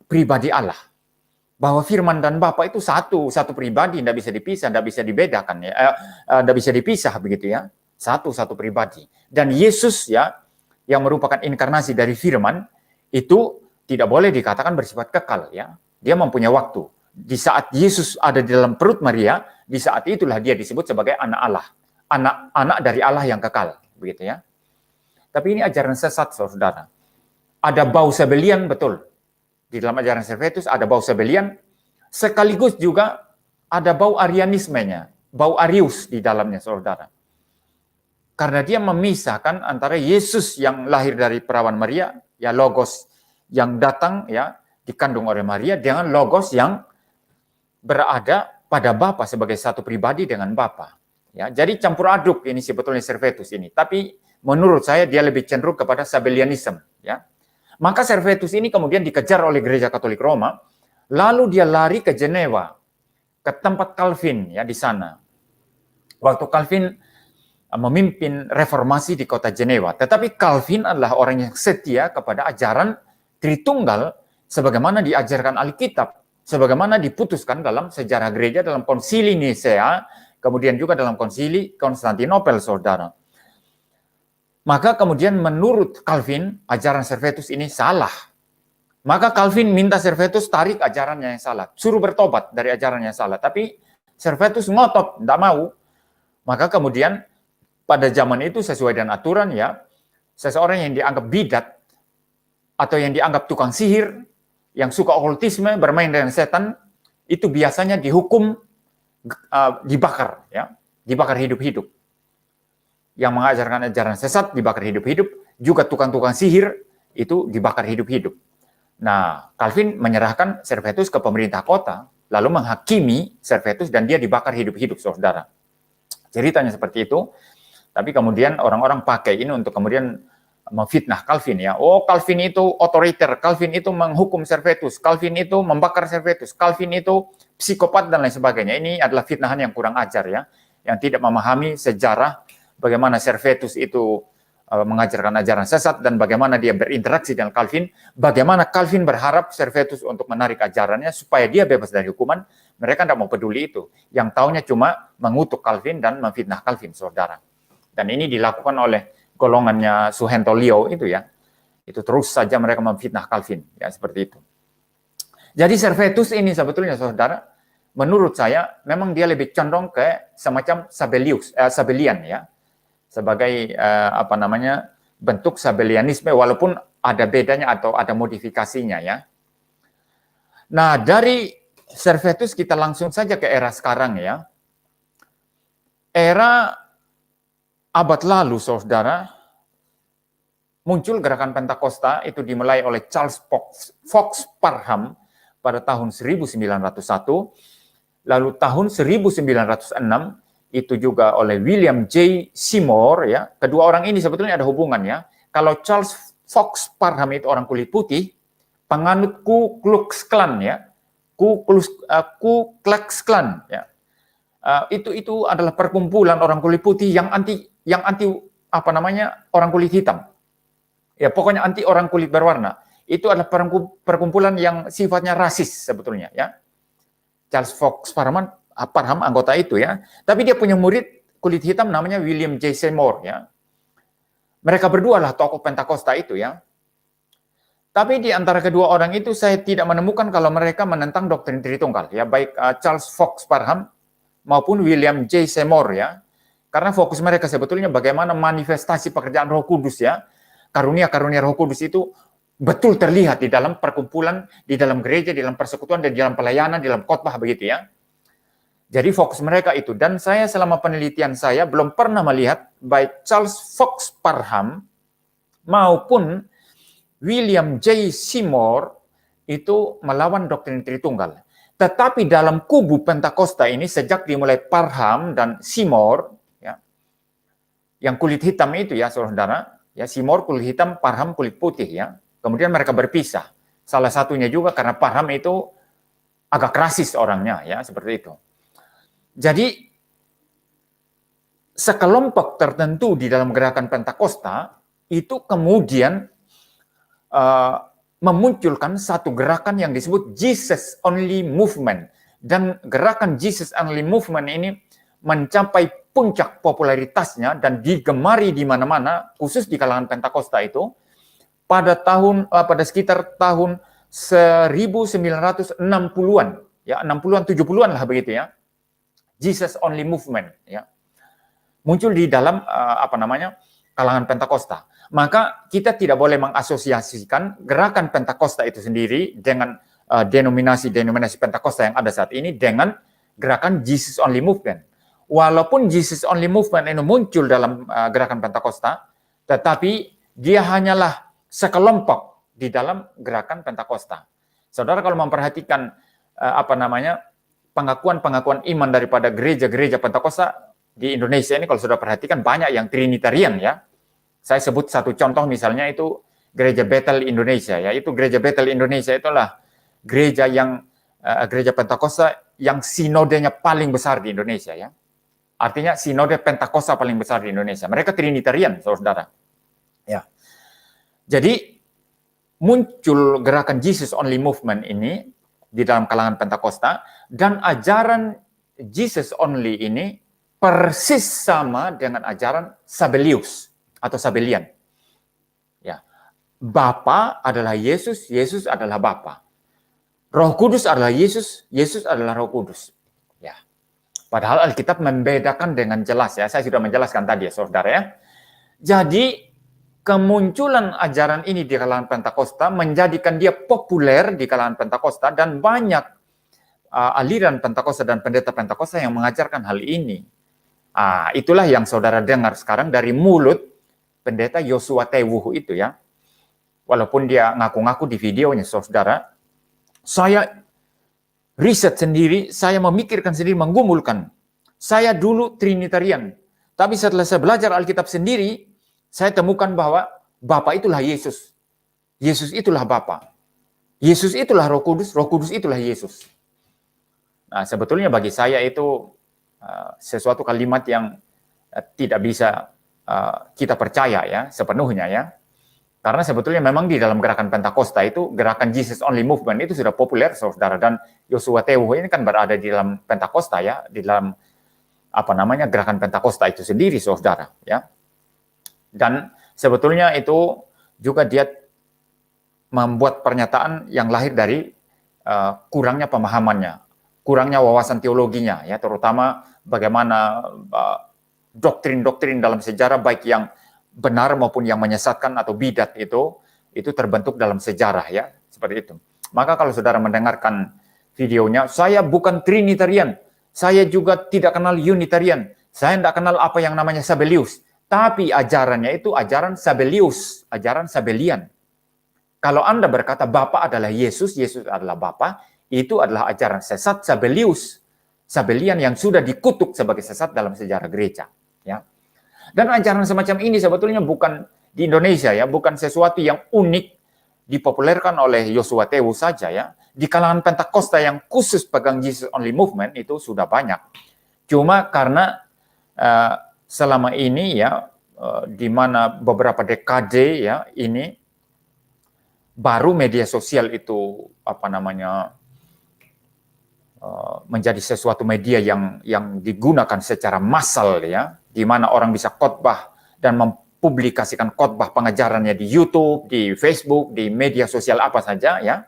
pribadi Allah. Bahwa Firman dan Bapa itu satu pribadi, tidak bisa dipisah, tidak bisa dibedakan, ya, tidak bisa dipisah begitu ya, satu pribadi. Dan Yesus ya, yang merupakan inkarnasi dari Firman itu tidak boleh dikatakan bersifat kekal ya. Dia mempunyai waktu. Di saat Yesus ada di dalam perut Maria, di saat itulah dia disebut sebagai anak Allah, anak dari Allah yang kekal, begitu ya. Tapi ini ajaran sesat, saudara. Ada bau Sabellian betul. Di dalam ajaran Servetus ada bau Sabellian, sekaligus juga ada bau Arianismenya, bau Arius di dalamnya, saudara. Karena dia memisahkan antara Yesus yang lahir dari perawan Maria, ya Logos yang datang ya dikandung oleh Maria, dengan Logos yang berada pada Bapa sebagai satu pribadi dengan Bapa. Ya, jadi campur aduk ini sebetulnya Servetus ini. Tapi menurut saya dia lebih cenderung kepada Sabellianism, ya. Maka Servetus ini kemudian dikejar oleh Gereja Katolik Roma, lalu dia lari ke Jenewa, ke tempat Calvin ya di sana. Waktu Calvin memimpin reformasi di kota Jenewa, tetapi Calvin adalah orang yang setia kepada ajaran Tritunggal sebagaimana diajarkan Alkitab, sebagaimana diputuskan dalam sejarah gereja dalam Konsili Nisea, kemudian juga dalam Konsili Konstantinopel, saudara. Maka kemudian menurut Calvin, ajaran Servetus ini salah. Maka Calvin minta Servetus tarik ajarannya yang salah, suruh bertobat dari ajaran yang salah. Tapi Servetus ngotot, tidak mau. Maka kemudian pada zaman itu sesuai dengan aturan ya, seseorang yang dianggap bidat atau yang dianggap tukang sihir, yang suka okultisme, bermain dengan setan, itu biasanya dihukum dibakar, ya, dibakar hidup-hidup. Yang mengajarkan ajaran sesat dibakar hidup-hidup, juga tukang-tukang sihir itu dibakar hidup-hidup. Nah, Calvin menyerahkan Servetus ke pemerintah kota, lalu menghakimi Servetus dan dia dibakar hidup-hidup, saudara. Ceritanya seperti itu, tapi kemudian orang-orang pakai ini untuk kemudian memfitnah Calvin ya. Oh, Calvin itu otoriter, Calvin itu menghukum Servetus, Calvin itu membakar Servetus, Calvin itu psikopat dan lain sebagainya. Ini adalah fitnahan yang kurang ajar ya, yang tidak memahami sejarah bagaimana Servetus itu mengajarkan ajaran sesat dan bagaimana dia berinteraksi dengan Calvin, bagaimana Calvin berharap Servetus untuk menarik ajarannya supaya dia bebas dari hukuman. Mereka tidak mau peduli itu. Yang taunya cuma mengutuk Calvin dan memfitnah Calvin, saudara. Dan ini dilakukan oleh golongannya Suhento Leo itu ya. Itu terus saja mereka memfitnah Calvin, ya seperti itu. Jadi Servetus ini sebetulnya, saudara, menurut saya memang dia lebih condong ke semacam Sabellian ya. Sebagai bentuk Sabellianisme, walaupun ada bedanya atau ada modifikasinya ya. Nah, dari Servetus kita langsung saja ke era sekarang ya. Era abad lalu, saudara, muncul gerakan Pentakosta, itu dimulai oleh Charles Fox Parham pada tahun 1901, lalu tahun 1906 itu juga oleh William J. Seymour ya. Kedua orang ini sebetulnya ada hubungan ya. Kalau Charles Fox Parham itu orang kulit putih, penganut Ku Klux Klan ya. Ku Klux Klan ya. Itu adalah perkumpulan orang kulit putih yang anti orang kulit hitam. Ya, pokoknya anti orang kulit berwarna. Itu adalah perkumpulan yang sifatnya rasis sebetulnya ya. Charles Fox Parham anggota itu ya, tapi dia punya murid kulit hitam namanya William J. Seymour ya. Mereka berdua lah tokoh Pentakosta itu ya. Tapi di antara kedua orang itu saya tidak menemukan kalau mereka menentang doktrin Tritunggal ya, baik Charles Fox Parham maupun William J. Seymour ya. Karena fokus mereka sebetulnya bagaimana manifestasi pekerjaan Roh Kudus ya. Karunia-karunia Roh Kudus itu betul terlihat di dalam perkumpulan, di dalam gereja, di dalam persekutuan, dan di dalam pelayanan, di dalam khotbah begitu ya. Jadi fokus mereka itu. Dan saya selama penelitian saya belum pernah melihat baik Charles Fox Parham maupun William J. Seymour itu melawan doktrin Tritunggal. Tetapi dalam kubu Pentakosta ini sejak dimulai Parham dan Seymour, ya, yang kulit hitam itu ya saudara, ya Seymour kulit hitam, Parham kulit putih ya. Kemudian mereka berpisah. Salah satunya juga karena Parham itu agak rasis orangnya ya, seperti itu. Jadi sekelompok tertentu di dalam gerakan Pentakosta itu kemudian memunculkan satu gerakan yang disebut Jesus Only Movement. Dan gerakan Jesus Only Movement ini mencapai puncak popularitasnya dan digemari di mana-mana, khusus di kalangan Pentakosta itu, pada sekitar tahun 1960-an, ya 60-an, 70-an lah begitu ya. Jesus Only Movement ya. Muncul di dalam kalangan Pentakosta. Maka kita tidak boleh mengasosiasikan gerakan Pentakosta itu sendiri dengan denominasi Pentakosta yang ada saat ini dengan gerakan Jesus Only Movement. Walaupun Jesus Only Movement ini muncul dalam gerakan Pentakosta, tetapi dia hanyalah sekelompok di dalam gerakan Pentakosta. Saudara kalau memperhatikan pengakuan iman daripada gereja-gereja Pentakosta di Indonesia ini, kalau sudah perhatikan banyak yang Trinitarian ya. Saya sebut satu contoh misalnya itu Gereja Bethel Indonesia ya. Itu Gereja Bethel Indonesia itulah gereja Pentakosta yang sinodenya paling besar di Indonesia ya. Artinya sinode Pentakosta paling besar di Indonesia. Mereka Trinitarian, saudara. Ya. Jadi muncul gerakan Jesus Only Movement ini di dalam kalangan Pentakosta, dan ajaran Jesus Only ini persis sama dengan ajaran Sabellius atau Sabellian. Ya. Bapa adalah Yesus, Yesus adalah Bapa. Roh Kudus adalah Yesus, Yesus adalah Roh Kudus. Ya. Padahal Alkitab membedakan dengan jelas ya. Saya sudah menjelaskan tadi ya, saudara ya. Jadi kemunculan ajaran ini di kalangan Pentakosta menjadikan dia populer di kalangan Pentakosta, dan banyak aliran Pentakosta dan pendeta Pentakosta yang mengajarkan hal ini. Itulah yang saudara dengar sekarang dari mulut pendeta Yosua Tewuh itu ya. walaupun dia ngaku-ngaku di videonya, saudara, saya riset sendiri, saya memikirkan sendiri, menggumulkan. Saya dulu Trinitarian, tapi setelah saya belajar Alkitab sendiri, saya temukan bahwa Bapa itulah Yesus. Yesus itulah Bapa. Yesus itulah Roh Kudus itulah Yesus. Nah, sebetulnya bagi saya itu sesuatu kalimat yang tidak bisa kita percaya ya sepenuhnya ya. Karena sebetulnya memang di dalam gerakan Pentakosta itu, gerakan Jesus Only Movement itu sudah populer, saudara. Dan Yosua Tewu ini kan berada di dalam Pentakosta ya, di dalam gerakan Pentakosta itu sendiri, saudara. Ya. Dan sebetulnya itu juga dia membuat pernyataan yang lahir dari kurangnya pemahamannya, kurangnya wawasan teologinya, ya, terutama bagaimana doktrin-doktrin dalam sejarah baik yang benar maupun yang menyesatkan atau bidat itu terbentuk dalam sejarah ya, seperti itu. Maka kalau saudara mendengarkan videonya, saya bukan Trinitarian, saya juga tidak kenal Unitarian, saya tidak kenal apa yang namanya Sabellius, tapi ajarannya itu ajaran Sabellius, ajaran Sabellian. Kalau Anda berkata Bapa adalah Yesus, Yesus adalah Bapa, itu adalah ajaran sesat Sabellius, Sabellian yang sudah dikutuk sebagai sesat dalam sejarah gereja ya. Dan ajaran semacam ini sebetulnya bukan di Indonesia ya, bukan sesuatu yang unik dipopulerkan oleh Yosua Tewu saja ya. Di kalangan Pentakosta yang khusus pegang Jesus Only Movement itu sudah banyak. Cuma karena selama ini ya, di mana beberapa dekade ya ini baru media sosial itu menjadi sesuatu media yang digunakan secara massal ya, di mana orang bisa khotbah dan mempublikasikan khotbah pengajarannya di YouTube, di Facebook, di media sosial apa saja ya.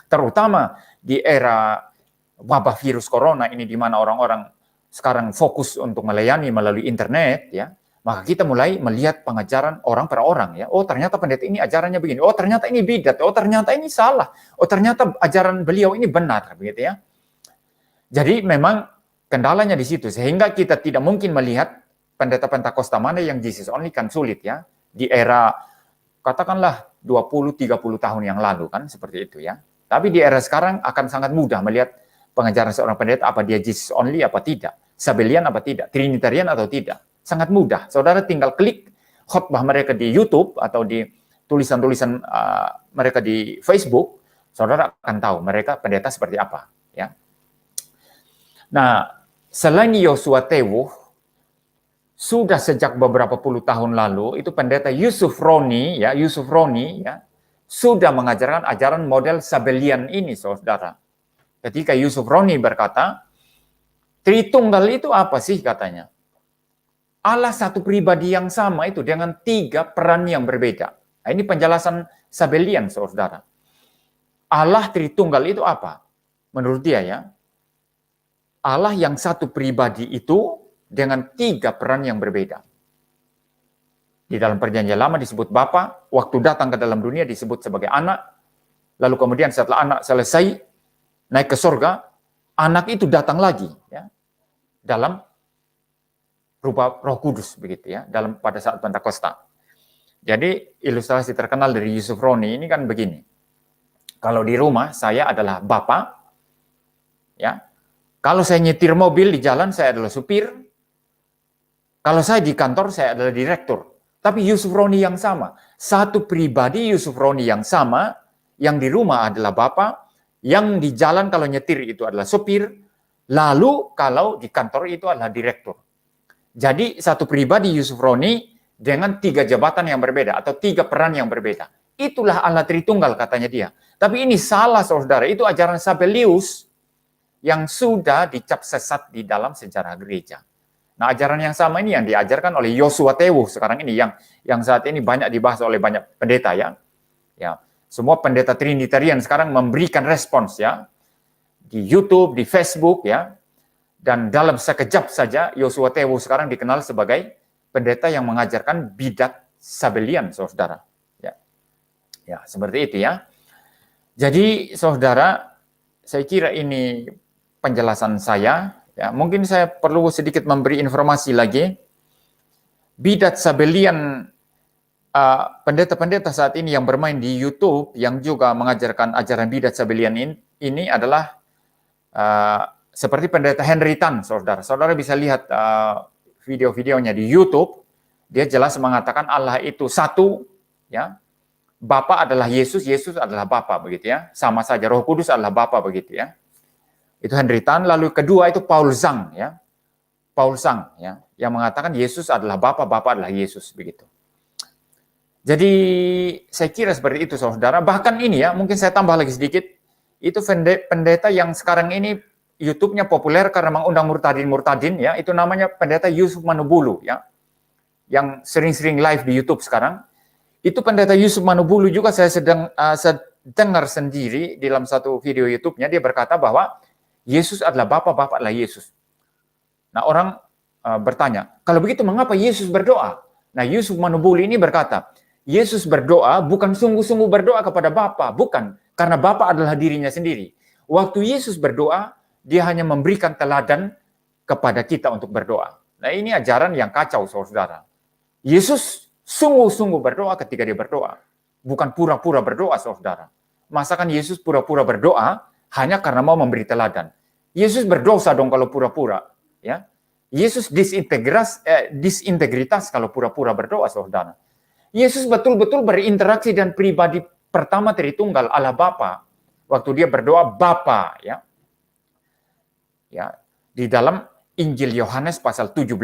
Terutama di era wabah virus corona ini, di mana orang-orang sekarang fokus untuk melayani melalui internet ya, maka kita mulai melihat pengajaran orang per orang ya. Oh, ternyata pendeta ini ajarannya begini. Oh, ternyata ini bidat. Oh, ternyata ini salah. Oh, ternyata ajaran beliau ini benar begitu ya. Jadi memang kendalanya di situ, sehingga kita tidak mungkin melihat pendeta Pentakosta mana yang Jesus Only, kan sulit ya. Di era katakanlah 20-30 tahun yang lalu kan seperti itu ya. Tapi di era sekarang akan sangat mudah melihat pengajaran seorang pendeta, apa dia Jesus Only apa tidak, Sabellian apa tidak, Trinitarian atau tidak. Sangat mudah. Saudara tinggal klik khotbah mereka di YouTube atau di tulisan-tulisan mereka di Facebook, saudara akan tahu mereka pendeta seperti apa ya. Nah, selain Yosua Tewu, sudah sejak beberapa puluh tahun lalu, itu pendeta Yusuf Roni ya, sudah mengajarkan ajaran model Sabellian ini, saudara. Ketika Yusuf Roni berkata, Tritunggal itu apa sih katanya? Allah satu pribadi yang sama itu dengan 3 peran yang berbeda. Nah, ini penjelasan Sabellian, saudara. Allah Tritunggal itu apa? Menurut dia ya, Allah yang satu pribadi itu dengan 3 peran yang berbeda. Di dalam perjanjian lama disebut Bapa, waktu datang ke dalam dunia disebut sebagai anak, lalu kemudian setelah anak selesai naik ke surga, anak itu datang lagi ya, dalam rupa Roh Kudus begitu ya, pada saat Pentakosta. Jadi ilustrasi terkenal dari Yusuf Roni ini kan begini. Kalau di rumah saya adalah Bapa ya. Kalau saya nyetir mobil di jalan, saya adalah supir. Kalau saya di kantor, saya adalah direktur. Tapi Yusuf Roni yang sama. Satu pribadi Yusuf Roni yang sama, yang di rumah adalah Bapak, yang di jalan kalau nyetir itu adalah supir, lalu kalau di kantor itu adalah direktur. Jadi satu pribadi Yusuf Roni dengan 3 jabatan yang berbeda, atau 3 peran yang berbeda. Itulah Allah Tritunggal katanya dia. Tapi ini salah, saudara. Itu ajaran Sabellius yang sudah dicap sesat di dalam sejarah gereja. Nah, ajaran yang sama ini yang diajarkan oleh Yosua Tewu sekarang ini, yang saat ini banyak dibahas oleh banyak pendeta ya. Ya, semua pendeta Trinitarian sekarang memberikan respons ya di YouTube, di Facebook ya. Dan dalam sekejap saja Yosua Tewu sekarang dikenal sebagai pendeta yang mengajarkan bidat Sabellian, saudara. Ya. Ya, seperti itu ya. Jadi, saudara, saya kira ini penjelasan saya, ya, mungkin saya perlu sedikit memberi informasi lagi. Bidat Sabellian pendeta-pendeta saat ini yang bermain di YouTube yang juga mengajarkan ajaran bidat Sabellian ini adalah seperti pendeta Henry Tan, saudara. Saudara bisa lihat video-videonya di YouTube. Dia jelas mengatakan Allah itu satu, ya. Bapa adalah Yesus, Yesus adalah Bapa, begitu ya. Sama saja, Roh Kudus adalah Bapa, begitu ya. Itu Henry Tan. Lalu kedua itu Paul Zhang, ya. Paul Zhang, ya, yang mengatakan Yesus adalah Bapa, Bapa adalah Yesus, begitu. Jadi saya kira seperti itu, saudara. Bahkan ini ya, mungkin saya tambah lagi sedikit. Itu pendeta yang sekarang ini YouTube-nya populer karena mengundang murtadin, ya. Itu namanya pendeta Yusuf Manubulu, ya. Yang sering-sering live di YouTube sekarang. Itu pendeta Yusuf Manubulu juga saya dengar sendiri dalam satu video YouTube-nya, dia berkata bahwa Yesus adalah Bapa, Bapa adalah Yesus. Nah, orang bertanya, kalau begitu mengapa Yesus berdoa? Nah, Yusuf Manubulu ini berkata, Yesus berdoa bukan sungguh-sungguh berdoa kepada Bapa, bukan, karena Bapa adalah dirinya sendiri. Waktu Yesus berdoa, dia hanya memberikan teladan kepada kita untuk berdoa. Nah, ini ajaran yang kacau, saudara. Yesus sungguh-sungguh berdoa ketika dia berdoa. Bukan pura-pura berdoa, saudara. Masakan Yesus pura-pura berdoa hanya karena mau memberi teladan. Yesus berdosa dong kalau pura-pura. Ya, Yesus disintegritas kalau pura-pura berdoa, saudara. Yesus betul-betul berinteraksi dan pribadi pertama Tritunggal Allah Bapa. Waktu dia berdoa Bapa, ya. Ya, di dalam Injil Yohanes pasal 17.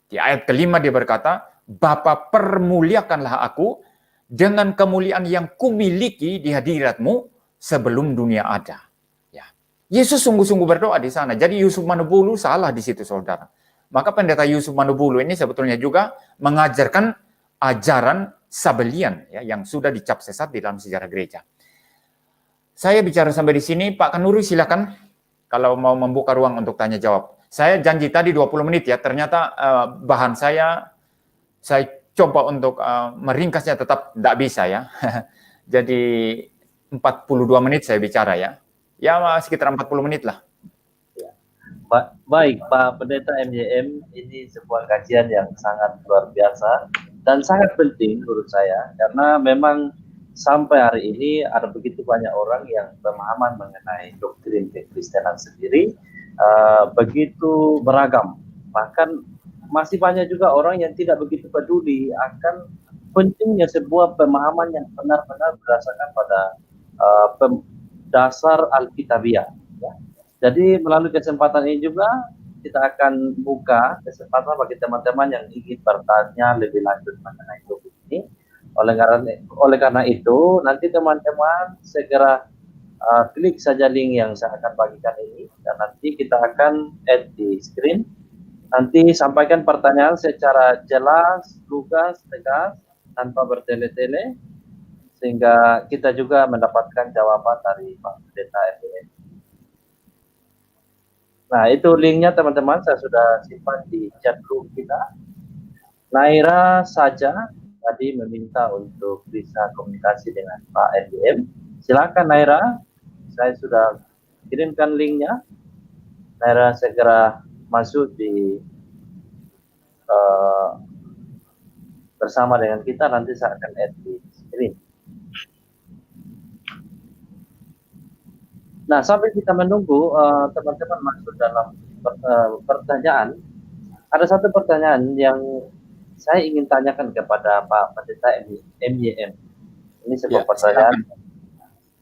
Di ayat kelima dia berkata, Bapa permuliakanlah aku dengan kemuliaan yang kumiliki di hadiratmu sebelum dunia ada. Ya. Yesus sungguh-sungguh berdoa di sana. Jadi Yusuf Manubulu salah di situ, saudara. Maka pendeta Yusuf Manubulu ini sebetulnya juga mengajarkan ajaran Sabellian, ya, yang sudah dicap sesat di dalam sejarah gereja. Saya bicara sampai di sini, Pak Kanuri silakan kalau mau membuka ruang untuk tanya jawab. Saya janji tadi 20 menit ya, ternyata bahan saya coba untuk meringkasnya tetap tidak bisa ya. Jadi 42 menit saya bicara ya. Ya sekitar 40 menit lah. Baik, Pak Pendeta MYM, ini sebuah kajian yang sangat luar biasa dan sangat penting menurut saya, karena memang sampai hari ini ada begitu banyak orang yang pemahaman mengenai doktrin kekristenan sendiri begitu beragam. Bahkan masih banyak juga orang yang tidak begitu peduli akan pentingnya sebuah pemahaman yang benar-benar berdasarkan pada dasar Alkitabiah. Ya. Jadi melalui kesempatan ini juga kita akan buka kesempatan bagi teman-teman yang ingin bertanya lebih lanjut mengenai topik ini. Oleh karena itu, nanti teman-teman segera klik saja link yang saya akan bagikan ini, dan nanti kita akan add di screen. Nanti sampaikan pertanyaan secara jelas, lugas, tegas, tanpa bertele-tele, sehingga kita juga mendapatkan jawaban dari Pak Pendeta MYM. Nah, itu linknya teman-teman, saya sudah simpan di chat room kita. Naira saja tadi meminta untuk bisa komunikasi dengan Pak MYM. Silakan Naira, saya sudah kirimkan linknya. Naira segera masuk di bersama dengan kita, nanti saya akan add di screen. Nah, sampai kita menunggu teman-teman masuk dalam pertanyaan, ada satu pertanyaan yang saya ingin tanyakan kepada Pak Pendeta MYM. Ini sebuah pertanyaan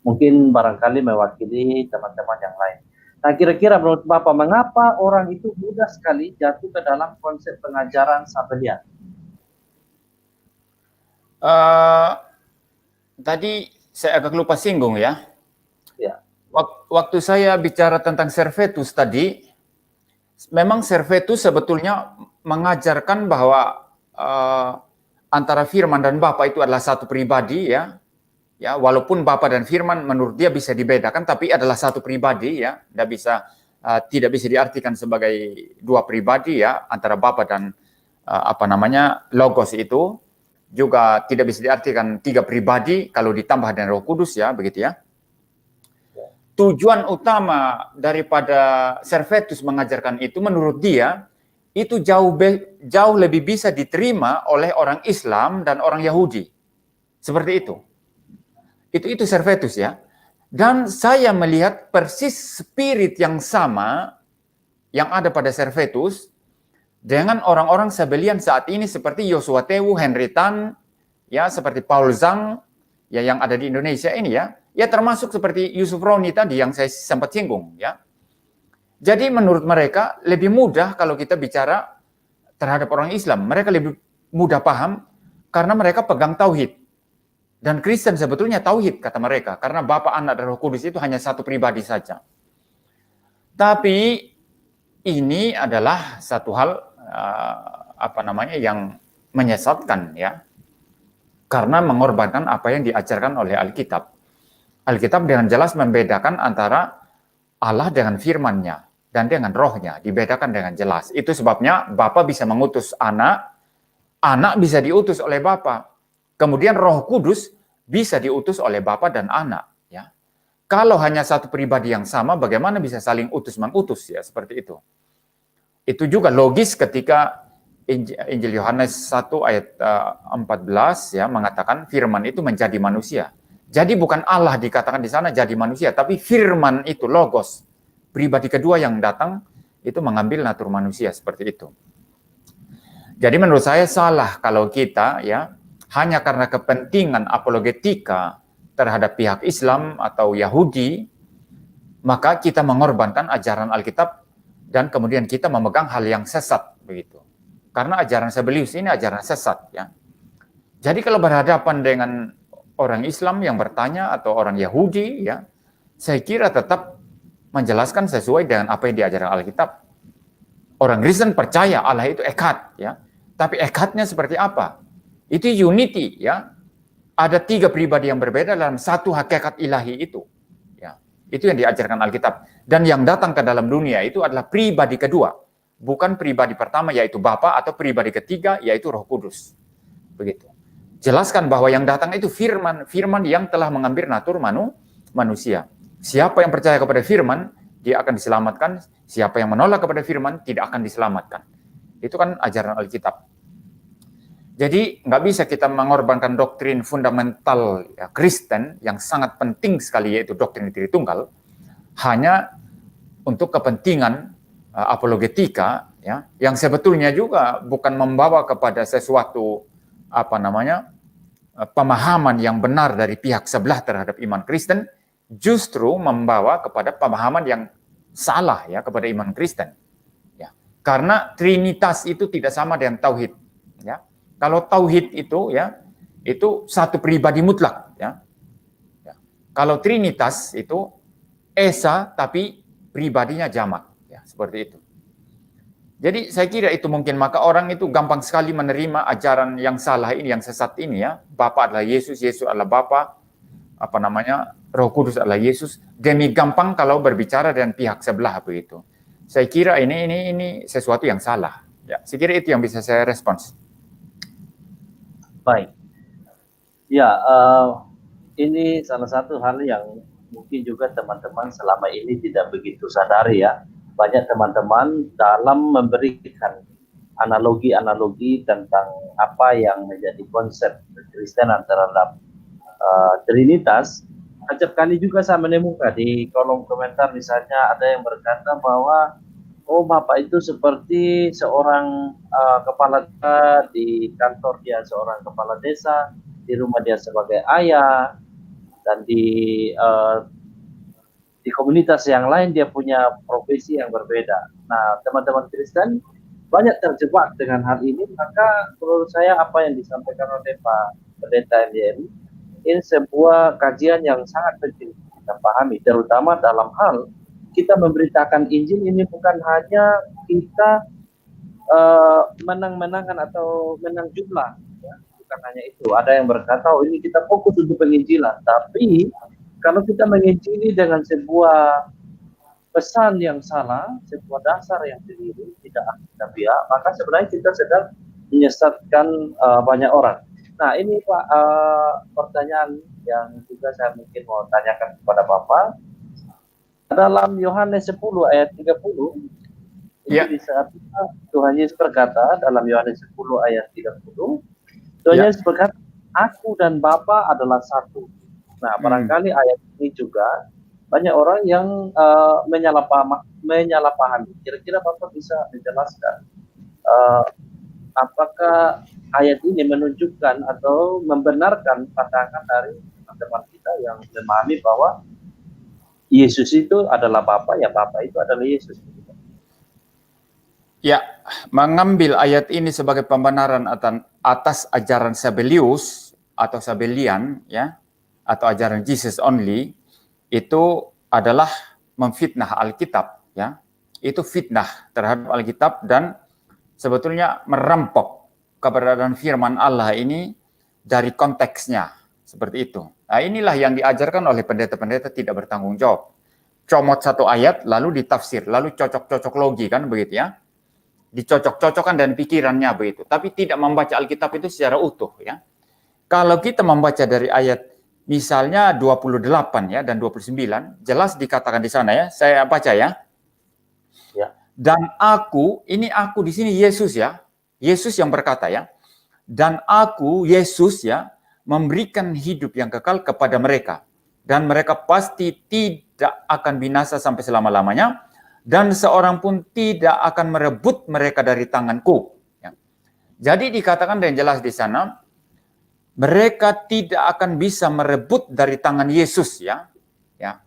mungkin barangkali mewakili teman-teman yang lain. Nah, kira-kira menurut Bapak, mengapa orang itu mudah sekali jatuh ke dalam konsep pengajaran Sabellian? Tadi saya agak lupa singgung ya. Ya. Waktu saya bicara tentang Servetus tadi, memang Servetus sebetulnya mengajarkan bahwa antara Firman dan Bapa itu adalah satu pribadi ya. Ya, walaupun Bapa dan Firman menurut dia bisa dibedakan, tapi adalah satu pribadi ya, tidak bisa diartikan sebagai dua pribadi ya, antara Bapa dan Logos itu juga tidak bisa diartikan tiga pribadi kalau ditambah dengan Roh Kudus ya, begitu ya. Tujuan utama daripada Servetus mengajarkan itu menurut dia itu jauh lebih bisa diterima oleh orang Islam dan orang Yahudi. Seperti itu. Itu Servetus ya. Dan saya melihat persis spirit yang sama yang ada pada Servetus dengan orang-orang Sabellian saat ini seperti Joshua Tewu, Henry Tan, ya seperti Paul Zhang, ya yang ada di Indonesia ini ya. Ya termasuk seperti Yusuf Roni tadi yang saya sempat singgung ya. Jadi menurut mereka lebih mudah kalau kita bicara terhadap orang Islam. Mereka lebih mudah paham karena mereka pegang tauhid. Dan Kristen sebetulnya tauhid kata mereka, karena Bapa, Anak, dan Roh Kudus itu hanya satu pribadi saja. Tapi ini adalah satu hal yang menyesatkan ya, karena mengorbankan apa yang diajarkan oleh Alkitab. Alkitab dengan jelas membedakan antara Allah dengan firman-Nya dan dengan rohnya, dibedakan dengan jelas. Itu sebabnya Bapa bisa mengutus anak, anak bisa diutus oleh Bapa. Kemudian Roh Kudus bisa diutus oleh Bapa dan Anak. Ya, kalau hanya satu pribadi yang sama, bagaimana bisa saling utus mengutus ya seperti itu? Itu juga logis ketika Injil Yohanes 1 ayat 14 ya mengatakan Firman itu menjadi manusia. Jadi bukan Allah dikatakan di sana jadi manusia, tapi Firman itu Logos, pribadi kedua yang datang itu mengambil natur manusia seperti itu. Jadi menurut saya salah kalau kita ya hanya karena kepentingan apologetika terhadap pihak Islam atau Yahudi, maka kita mengorbankan ajaran Alkitab dan kemudian kita memegang hal yang sesat begitu. Karena ajaran Sabellius ini ajaran sesat ya. Jadi kalau berhadapan dengan orang Islam yang bertanya atau orang Yahudi ya, saya kira tetap menjelaskan sesuai dengan apa yang diajarkan Alkitab. Orang Kristen percaya Allah itu ekad ya. Tapi ekadnya seperti apa? Itu unity ya. Ada 3 pribadi yang berbeda dalam satu hakikat ilahi itu. Ya. Itu yang diajarkan Alkitab. Dan yang datang ke dalam dunia itu adalah pribadi kedua. Bukan pribadi pertama yaitu Bapa atau pribadi ketiga yaitu Roh Kudus. Begitu. Jelaskan bahwa yang datang itu firman, firman yang telah mengambil natur manusia. Siapa yang percaya kepada firman, dia akan diselamatkan. Siapa yang menolak kepada firman, tidak akan diselamatkan. Itu kan ajaran Alkitab. Jadi nggak bisa kita mengorbankan doktrin fundamental ya, Kristen yang sangat penting sekali yaitu doktrin Tritunggal hanya untuk kepentingan apologetika ya, yang sebetulnya juga bukan membawa kepada sesuatu pemahaman yang benar dari pihak sebelah terhadap iman Kristen, justru membawa kepada pemahaman yang salah ya kepada iman Kristen. Ya. Karena Trinitas itu tidak sama dengan tauhid ya. Kalau tauhid itu ya, itu satu pribadi mutlak ya. Ya. Kalau Trinitas itu esa tapi pribadinya jamak ya, seperti itu. Jadi saya kira itu mungkin maka orang itu gampang sekali menerima ajaran yang salah ini, yang sesat ini ya. Bapa adalah Yesus, Yesus adalah Bapa, Roh Kudus adalah Yesus. Demi gampang kalau berbicara dengan pihak sebelah begitu. Saya kira ini sesuatu yang salah. Ya, saya kira itu yang bisa saya respons. Baik. Ya, ini salah satu hal yang mungkin juga teman-teman selama ini tidak begitu sadari ya. Banyak teman-teman dalam memberikan analogi-analogi tentang apa yang menjadi konsep Kekristenan terhadap Trinitas. Acap kali juga saya menemukan di kolom komentar misalnya ada yang berkata bahwa oh Bapak itu seperti seorang kepala desa, di kantor dia seorang kepala desa, di rumah dia sebagai ayah, dan di komunitas yang lain dia punya profesi yang berbeda. Nah, teman-teman Kristen banyak terjebak dengan hal ini, maka menurut saya apa yang disampaikan oleh Pak Pendeta MDM ini sebuah kajian yang sangat penting kita pahami, terutama dalam hal kita memberitakan Injil ini bukan hanya kita menang-menangan atau menang jumlah, ya. Bukan hanya itu. Ada yang berkata, oh ini kita fokus untuk penginjilan. Tapi kalau kita menginjili dengan sebuah pesan yang salah, sebuah dasar yang keliru, tidak akhidafiah, maka sebenarnya kita sedang menyesatkan banyak orang. Nah ini Pak, pertanyaan yang juga saya mungkin mau tanyakan kepada Bapak. Dalam Yohanes 10 ayat 30, Ya. di saat Tuhan Yesus berkata dalam Yohanes 10 ayat 30, Tuhan Ya. Yesus berkata, aku dan Bapa adalah satu. Nah, barangkali ayat ini juga banyak orang yang menyalahpahami. Kira-kira Bapak bisa menjelaskan apakah ayat ini menunjukkan atau membenarkan pandangan dari teman-teman kita yang memahami bahwa Yesus itu adalah Bapa, ya Bapa itu adalah Yesus. Ya, mengambil ayat ini sebagai pembenaran atas ajaran Sabellius atau Sabellian, ya, atau ajaran Jesus only, itu adalah memfitnah Alkitab, ya. Itu fitnah terhadap Alkitab dan sebetulnya merampok keberadaan firman Allah ini dari konteksnya, seperti itu. Nah, inilah yang diajarkan oleh pendeta-pendeta tidak bertanggung jawab. Comot satu ayat, lalu ditafsir, lalu cocok-cocok logi, kan begitu ya. Dicocok-cocokkan dan pikirannya begitu. Tapi tidak membaca Alkitab itu secara utuh, ya. Kalau kita membaca dari ayat misalnya 28 ya dan 29, jelas dikatakan di sana ya. Saya baca ya. Ya. Dan aku, ini aku di sini Yesus ya. Yesus yang berkata ya. Dan aku Yesus ya memberikan hidup yang kekal kepada mereka, dan mereka pasti tidak akan binasa sampai selama-lamanya, dan seorang pun tidak akan merebut mereka dari tanganku. Ya. Jadi dikatakan dan jelas di sana, mereka tidak akan bisa merebut dari tangan Yesus, ya. Ya.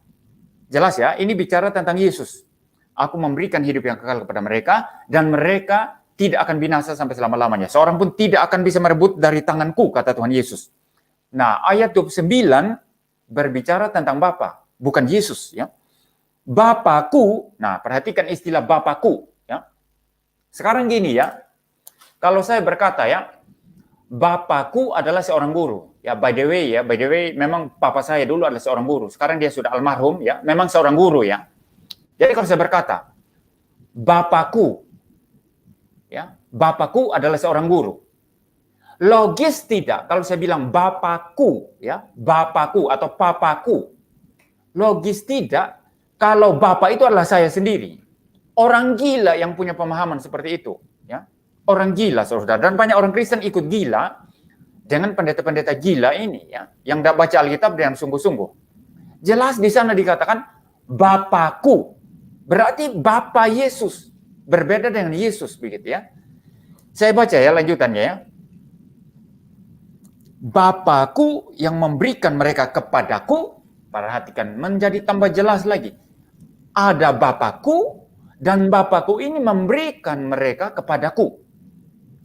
Jelas ya, ini bicara tentang Yesus. Aku memberikan hidup yang kekal kepada mereka, dan mereka tidak akan binasa sampai selama-lamanya. Seorang pun tidak akan bisa merebut dari tanganku, kata Tuhan Yesus. Nah, ayat 29 berbicara tentang Bapa, bukan Yesus, ya. Bapakku, nah perhatikan istilah Bapakku, ya. Sekarang gini ya, kalau saya berkata ya, Bapakku adalah seorang guru, ya by the way, memang papa saya dulu adalah seorang guru, sekarang dia sudah almarhum, ya, memang seorang guru ya. Jadi kalau saya berkata, Bapakku, ya, Bapakku adalah seorang guru. Logis tidak kalau saya bilang Bapakku, ya, Bapakku atau Papaku. Logis tidak kalau Bapak itu adalah saya sendiri. Orang gila yang punya pemahaman seperti itu, ya. Orang gila, saudara. Dan banyak orang Kristen ikut gila dengan pendeta-pendeta gila ini, ya, yang tidak baca Alkitab dengan sungguh-sungguh. Jelas di sana dikatakan Bapakku. Berarti Bapa Yesus. Berbeda dengan Yesus, begitu ya. Saya baca ya lanjutannya ya. Bapakku yang memberikan mereka kepadaku, perhatikan, menjadi tambah jelas lagi. Ada Bapakku, dan Bapakku ini memberikan mereka kepadaku.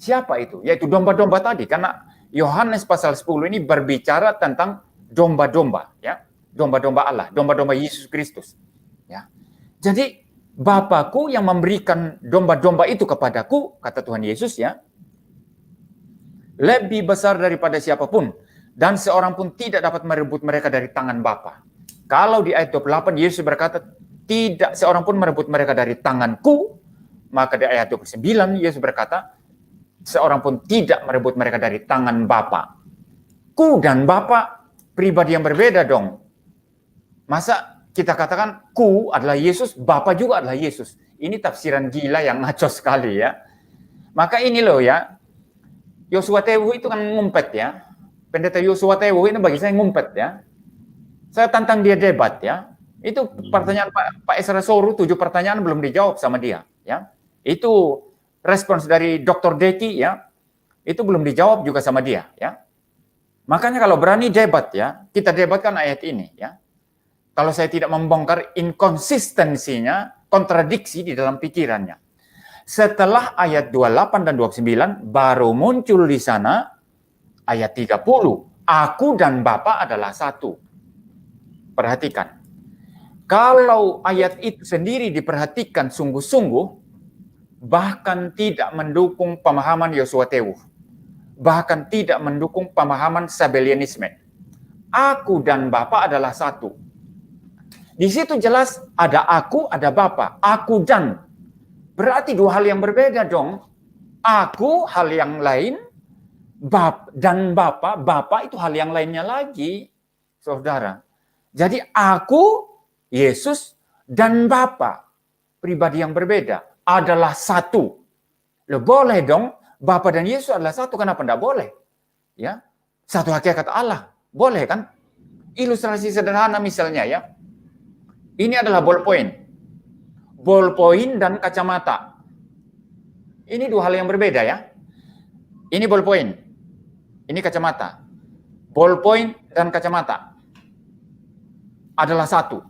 Siapa itu? Yaitu domba-domba tadi, karena Yohanes pasal 10 ini berbicara tentang domba-domba, ya. Domba-domba Allah, domba-domba Yesus Kristus, ya. Jadi Bapakku yang memberikan domba-domba itu kepadaku, kata Tuhan Yesus, ya, lebih besar daripada siapapun, dan seorang pun tidak dapat merebut mereka dari tangan Bapa. Kalau di ayat 28 Yesus berkata, tidak seorang pun merebut mereka dari tanganku, maka di ayat 29 Yesus berkata, seorang pun tidak merebut mereka dari tangan Bapa. Ku dan Bapa pribadi yang berbeda dong. Masa kita katakan ku adalah Yesus, Bapa juga adalah Yesus. Ini tafsiran gila yang ngaco sekali ya. Maka ini loh ya, Yosua Tewu itu kan ngumpet ya. Pendeta Yosua Tewu ini bagi saya ngumpet ya. Saya tantang dia debat ya. Itu pertanyaan Pak Esra Soru, 7 pertanyaan belum dijawab sama dia ya. Itu respons dari Dr. Deki ya. Itu belum dijawab juga sama dia ya. Makanya kalau berani debat ya, kita debatkan ayat ini ya. Kalau saya tidak membongkar inkonsistensinya, kontradiksi di dalam pikirannya. Setelah ayat 28 dan 29 baru muncul di sana ayat 30. Aku dan Bapa adalah satu. Perhatikan. Kalau ayat itu sendiri diperhatikan sungguh-sungguh, bahkan tidak mendukung pemahaman Yosua Tewu. Bahkan tidak mendukung pemahaman Sabellianisme. Aku dan Bapa adalah satu. Di situ jelas ada aku, ada Bapa. Aku dan. Berarti 2 hal yang berbeda dong. Aku hal yang lain, dan Bapa itu hal yang lainnya lagi, saudara. Jadi aku, Yesus, dan Bapa, pribadi yang berbeda. adalah satu. Loh, boleh dong, Bapa dan Yesus adalah satu, kenapa tidak boleh? Ya, satu hakikat Allah, boleh kan? Ilustrasi sederhana misalnya ya, ini adalah ballpoint dan kacamata. Ini dua hal yang berbeda ya. Ini ballpoint, ini kacamata. Ballpoint dan kacamata adalah satu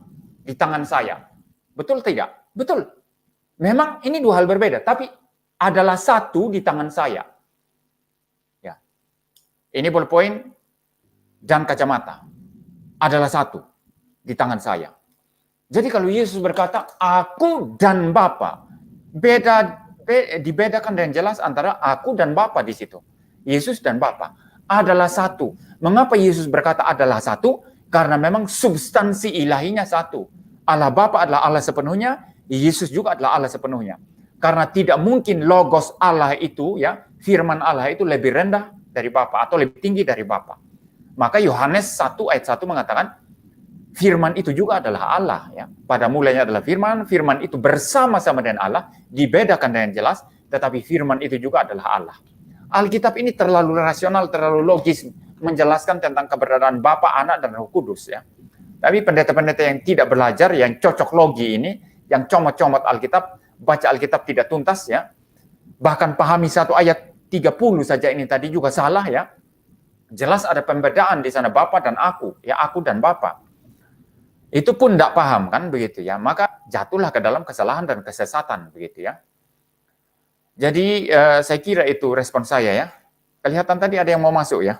di tangan saya. Betul tidak? Betul. Memang ini dua hal berbeda, tapi adalah satu di tangan saya. Ya. Ini ballpoint dan kacamata adalah satu di tangan saya. Jadi kalau Yesus berkata, aku dan Bapa, dibedakan dengan jelas antara aku dan Bapa di situ. Yesus dan Bapa adalah satu. Mengapa Yesus berkata adalah satu? Karena memang substansi ilahinya satu. Allah Bapa adalah Allah sepenuhnya, Yesus juga adalah Allah sepenuhnya. Karena tidak mungkin logos Allah itu, ya, firman Allah itu lebih rendah dari Bapa atau lebih tinggi dari Bapa. Maka Yohanes 1 ayat 1 mengatakan, firman itu juga adalah Allah. Ya. Pada mulanya adalah firman, firman itu bersama-sama dengan Allah, dibedakan dengan jelas, tetapi firman itu juga adalah Allah. Alkitab ini terlalu rasional, terlalu logis, menjelaskan tentang keberadaan Bapa, Anak, dan Roh Kudus. Ya. Tapi pendeta-pendeta yang tidak belajar, yang cocok logi ini, yang comot-comot Alkitab, baca Alkitab tidak tuntas, ya, bahkan pahami satu ayat 30 saja ini tadi juga salah, ya. Jelas ada pembedaan di sana Bapa dan aku, ya, aku dan Bapa. Itu pun tidak paham kan begitu ya, maka jatuhlah ke dalam kesalahan dan kesesatan begitu ya. Jadi saya kira itu respon saya ya. Kelihatan tadi ada yang mau masuk ya.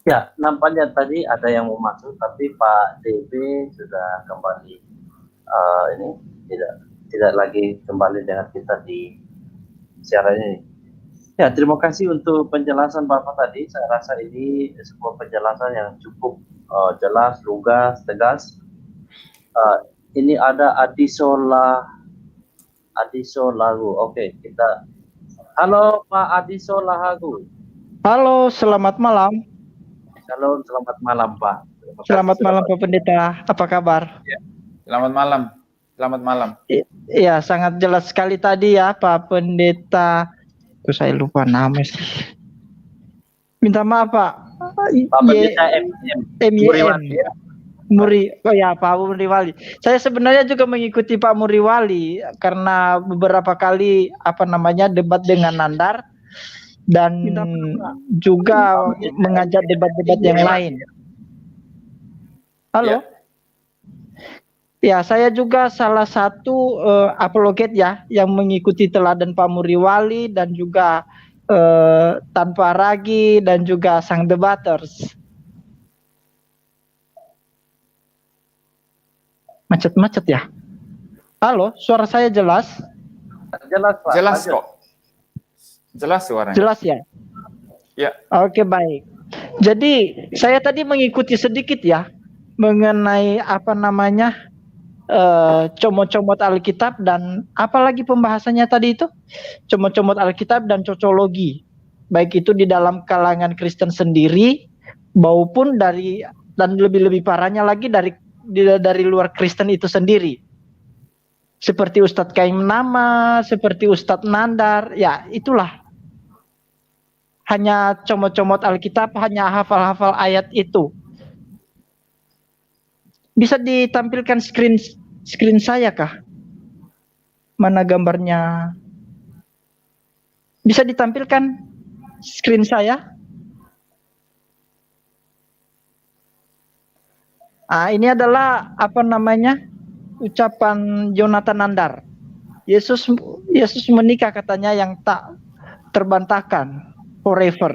Ya, nampaknya tadi ada yang mau masuk, tapi Pak DB sudah kembali ini tidak lagi kembali dengan kita di siaran ini. Ya, terima kasih untuk penjelasan Bapak tadi. Saya rasa ini sebuah penjelasan yang cukup jelas, lugas, tegas. Ini ada Adiso Lagu. Oke, kita. Halo Pak Adiso Lahagu. Halo, selamat malam. Halo, selamat malam Pak. Selamat malam Pak Pendeta. Apa kabar? Ya. Selamat malam. Selamat malam. Iya, sangat jelas sekali tadi ya Pak Pendeta. Tuh saya lupa nama sih. Minta maaf Pak. Pak Pendeta Pak Muriwali. Saya sebenarnya juga mengikuti Pak Muriwali karena beberapa kali debat dengan Nandar dan juga mengajak debat-debat yang lain. Halo. Ya, saya juga salah satu apologet ya yang mengikuti teladan Pak Muriwali dan juga tanpa ragi dan juga sang debaters. Macet-macet ya. Halo, suara saya jelas? Jelas Pak. Jelas kok. Jelas suaranya. Jelas ya. Ya. Oke, baik. Jadi saya tadi mengikuti sedikit ya mengenai comot-comot Alkitab dan apalagi pembahasannya tadi itu comot-comot Alkitab dan cocologi, baik itu di dalam kalangan Kristen sendiri maupun dan lebih parahnya lagi dari luar Kristen itu sendiri, seperti Ustadz Kaim Nama, seperti Ustadz Nandar, ya itulah hanya comot-comot Alkitab, hanya hafal-hafal ayat itu. Bisa ditampilkan screen saya kah? Mana gambarnya? Bisa ditampilkan screen saya? Ini adalah ucapan Jonathan Nandar. Yesus menikah katanya yang tak terbantahkan, forever.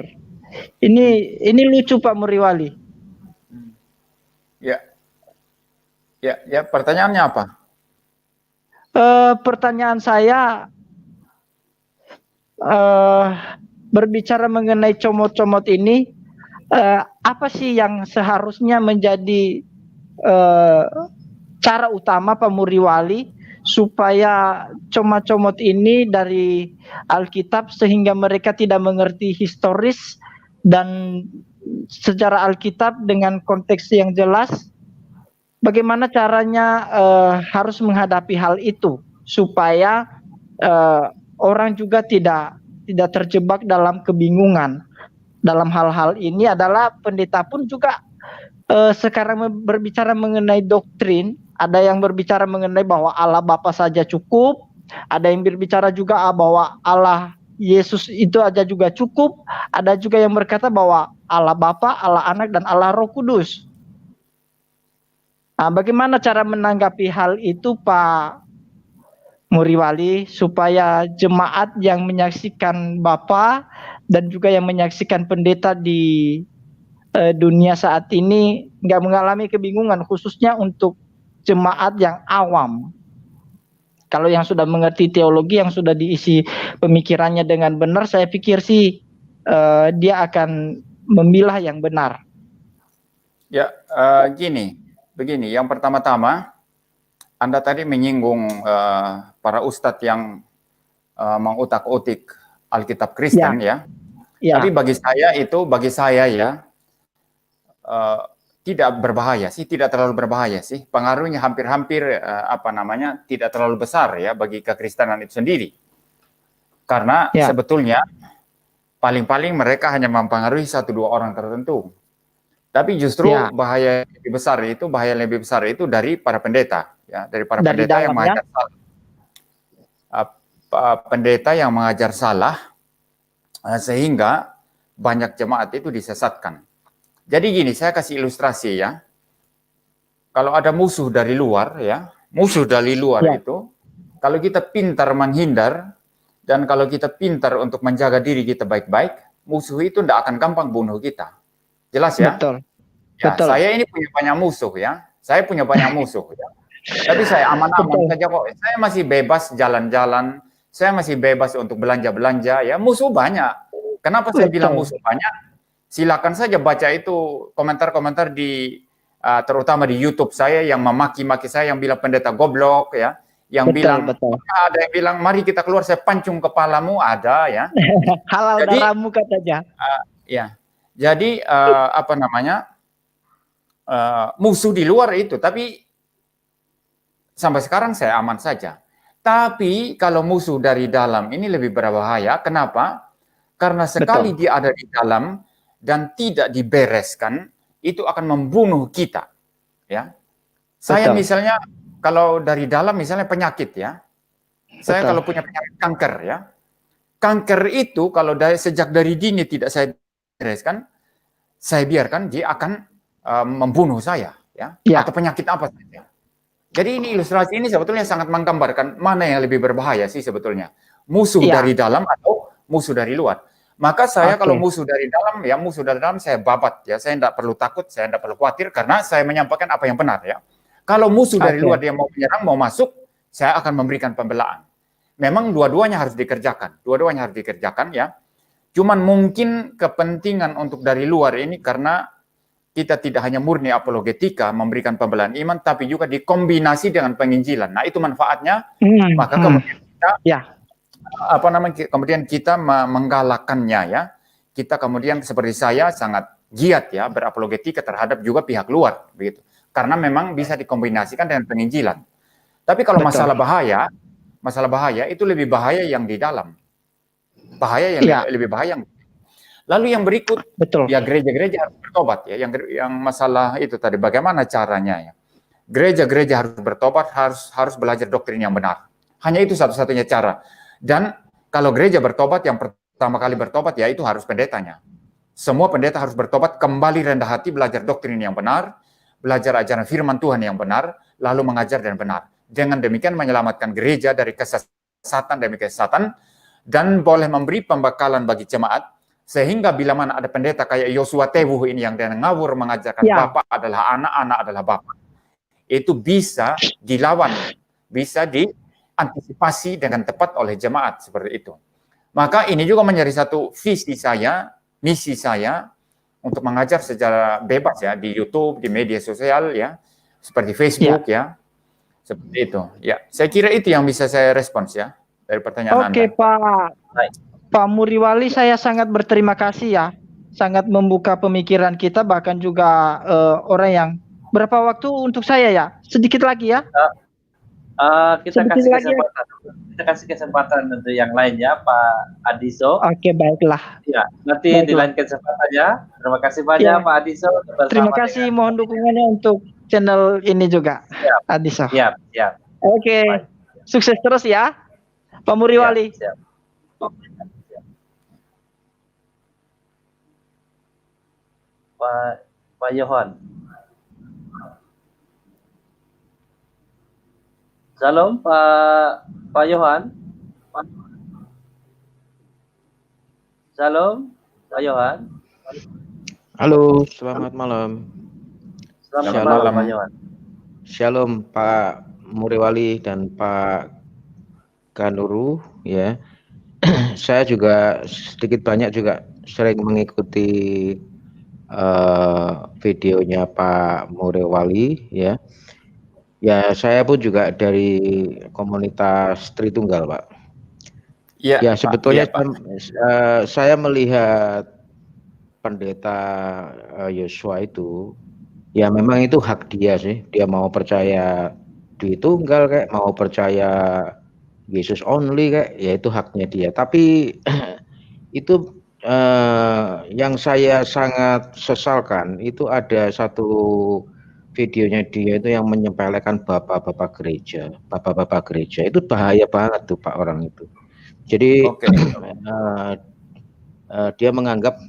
Ini lucu Pak Muriwali. Ya, pertanyaannya apa? Pertanyaan saya berbicara mengenai comot-comot ini, apa sih yang seharusnya menjadi cara utama Pak Muriwali supaya comot-comot ini dari Alkitab sehingga mereka tidak mengerti historis dan secara Alkitab dengan konteks yang jelas? Bagaimana caranya harus menghadapi hal itu supaya eh, orang juga tidak terjebak dalam kebingungan. Dalam hal-hal ini adalah pendeta pun juga sekarang berbicara mengenai doktrin, ada yang berbicara mengenai bahwa Allah Bapa saja cukup, ada yang berbicara juga bahwa Allah Yesus itu aja juga cukup, ada juga yang berkata bahwa Allah Bapa, Allah Anak, dan Allah Roh Kudus. Nah, bagaimana cara menanggapi hal itu, Pak Muriwali, supaya jemaat yang menyaksikan Bapa dan juga yang menyaksikan pendeta di dunia saat ini nggak mengalami kebingungan, khususnya untuk jemaat yang awam. Kalau yang sudah mengerti teologi, yang sudah diisi pemikirannya dengan benar, saya pikir sih dia akan memilah yang benar. Ya, begini. Yang pertama-tama, Anda tadi menyinggung para ustadz yang mengutak-utik Alkitab Kristen, ya. Tapi bagi saya ya, tidak berbahaya sih, tidak terlalu berbahaya sih. Pengaruhnya hampir-hampir tidak terlalu besar ya bagi kekristenan itu sendiri. Karena sebetulnya paling-paling mereka hanya mempengaruhi 1-2 orang tertentu. Tapi justru bahaya lebih besar itu dari para pendeta, ya, dari para pendeta yang mengajar salah. Pendeta yang mengajar salah sehingga banyak jemaat itu disesatkan. Jadi gini, saya kasih ilustrasi ya. Kalau ada musuh dari luar ya, itu, kalau kita pintar menghindar dan kalau kita pintar untuk menjaga diri kita baik-baik, musuh itu tidak akan gampang bunuh kita. Jelas ya? Betul. Ya, Betul. Saya ini punya banyak musuh ya. Saya punya banyak musuh ya. Tapi saya aman-aman saja kok. Saya masih bebas jalan-jalan. Saya masih bebas untuk belanja-belanja ya. Musuh banyak. Kenapa saya bilang musuh banyak? Silakan saja baca itu komentar-komentar di terutama di YouTube saya yang memaki-maki saya, yang bilang pendeta goblok ya, yang bilang ada yang bilang mari kita keluar saya pancung kepalamu, ada ya. Halal darahmu katanya. Ya. Jadi musuh di luar itu, tapi sampai sekarang saya aman saja. Tapi kalau musuh dari dalam ini lebih berbahaya. Kenapa? Karena sekali dia ada di dalam dan tidak dibereskan, itu akan membunuh kita. Ya, saya misalnya kalau dari dalam misalnya penyakit ya, saya kalau punya penyakit kanker ya, kanker itu kalau sejak dari dini tidak saya bereskan, saya biarkan dia akan membunuh saya ya, atau penyakit apa saja. Jadi ini ilustrasi ini sebetulnya sangat menggambarkan mana yang lebih berbahaya sih sebetulnya, musuh dari dalam atau musuh dari luar. Maka saya kalau musuh dari dalam saya babat ya, saya tidak perlu takut, saya tidak perlu khawatir karena saya menyampaikan apa yang benar ya. Kalau musuh dari luar dia mau menyerang, mau masuk, saya akan memberikan pembelaan. Memang dua-duanya harus dikerjakan ya. Cuman mungkin kepentingan untuk dari luar ini karena kita tidak hanya murni apologetika memberikan pembelaan iman, tapi juga dikombinasi dengan penginjilan. Nah itu manfaatnya. Maka kemudian kita kemudian kita menggalakkannya ya. Kita kemudian seperti saya sangat giat ya berapologetika terhadap juga pihak luar begitu. Karena memang bisa dikombinasikan dengan penginjilan. Tapi kalau masalah bahaya itu lebih bahaya yang di dalam. Lebih bahaya yang. Lalu yang berikut ya gereja-gereja harus bertobat ya. Yang masalah itu tadi bagaimana caranya ya. Gereja-gereja harus bertobat, harus belajar doktrin yang benar. Hanya itu satu-satunya cara. Dan kalau gereja bertobat, yang pertama kali bertobat ya itu harus pendetanya. Semua pendeta harus bertobat, kembali rendah hati, belajar doktrin yang benar, belajar ajaran firman Tuhan yang benar, lalu mengajar dan benar. Dengan demikian menyelamatkan gereja dari kesesatan demi kesesatan, dan boleh memberi pembekalan bagi jemaat, sehingga bila mana ada pendeta kayak Yosua Tewuh ini yang ngawur mengajarkan Bapak adalah anak, anak adalah Bapak, itu bisa dilawan, bisa diantisipasi dengan tepat oleh jemaat seperti itu. Maka ini juga menjadi satu misi saya untuk mengajar secara bebas ya di YouTube, di media sosial ya, seperti Facebook ya, seperti itu. Ya, saya kira itu yang bisa saya respons ya dari pertanyaan Anda. Oke Pak Muriwali, saya sangat berterima kasih ya, sangat membuka pemikiran kita, bahkan juga orang yang berapa waktu untuk saya ya, sedikit lagi ya. Kita Sedikit kasih lagi. kesempatan. Kita kasih kesempatan untuk yang lain ya, Pak Adiso. Oke, baiklah. Ya, nanti di Baiklah. lain kesempatan ya. Terima kasih banyak Ya, Pak Adiso terima bersama kasih. dengan. Mohon dukungannya untuk channel ini juga, Siap, Adiso. siap, siap. Oke, Baik. sukses terus ya, Pak Siap, Muriwali. siap. Pak Yohan. Shalom Pak Yohan. Shalom Pak Yohan. Halo, selamat malam. Selamat Shalom. malam Pak Yohan. Shalom Pak Muriwali dan Pak Kanuru ya. Saya juga sedikit banyak juga sering mengikuti videonya Pak Muriwali ya. Ya, saya pun juga dari komunitas Tritunggal, Pak. Iya, Ya, Pak. sebetulnya Iya, Pak. saya melihat pendeta Yosua itu, ya memang itu hak dia sih. Dia mau percaya Tritunggal kayak mau percaya Yesus only kayak, ya itu haknya dia. Tapi itu yang saya sangat sesalkan itu ada satu videonya dia itu yang menyepelekan bapak-bapak gereja. Bapak-bapak gereja itu bahaya banget tuh Pak orang itu. Jadi Oke. dia menganggap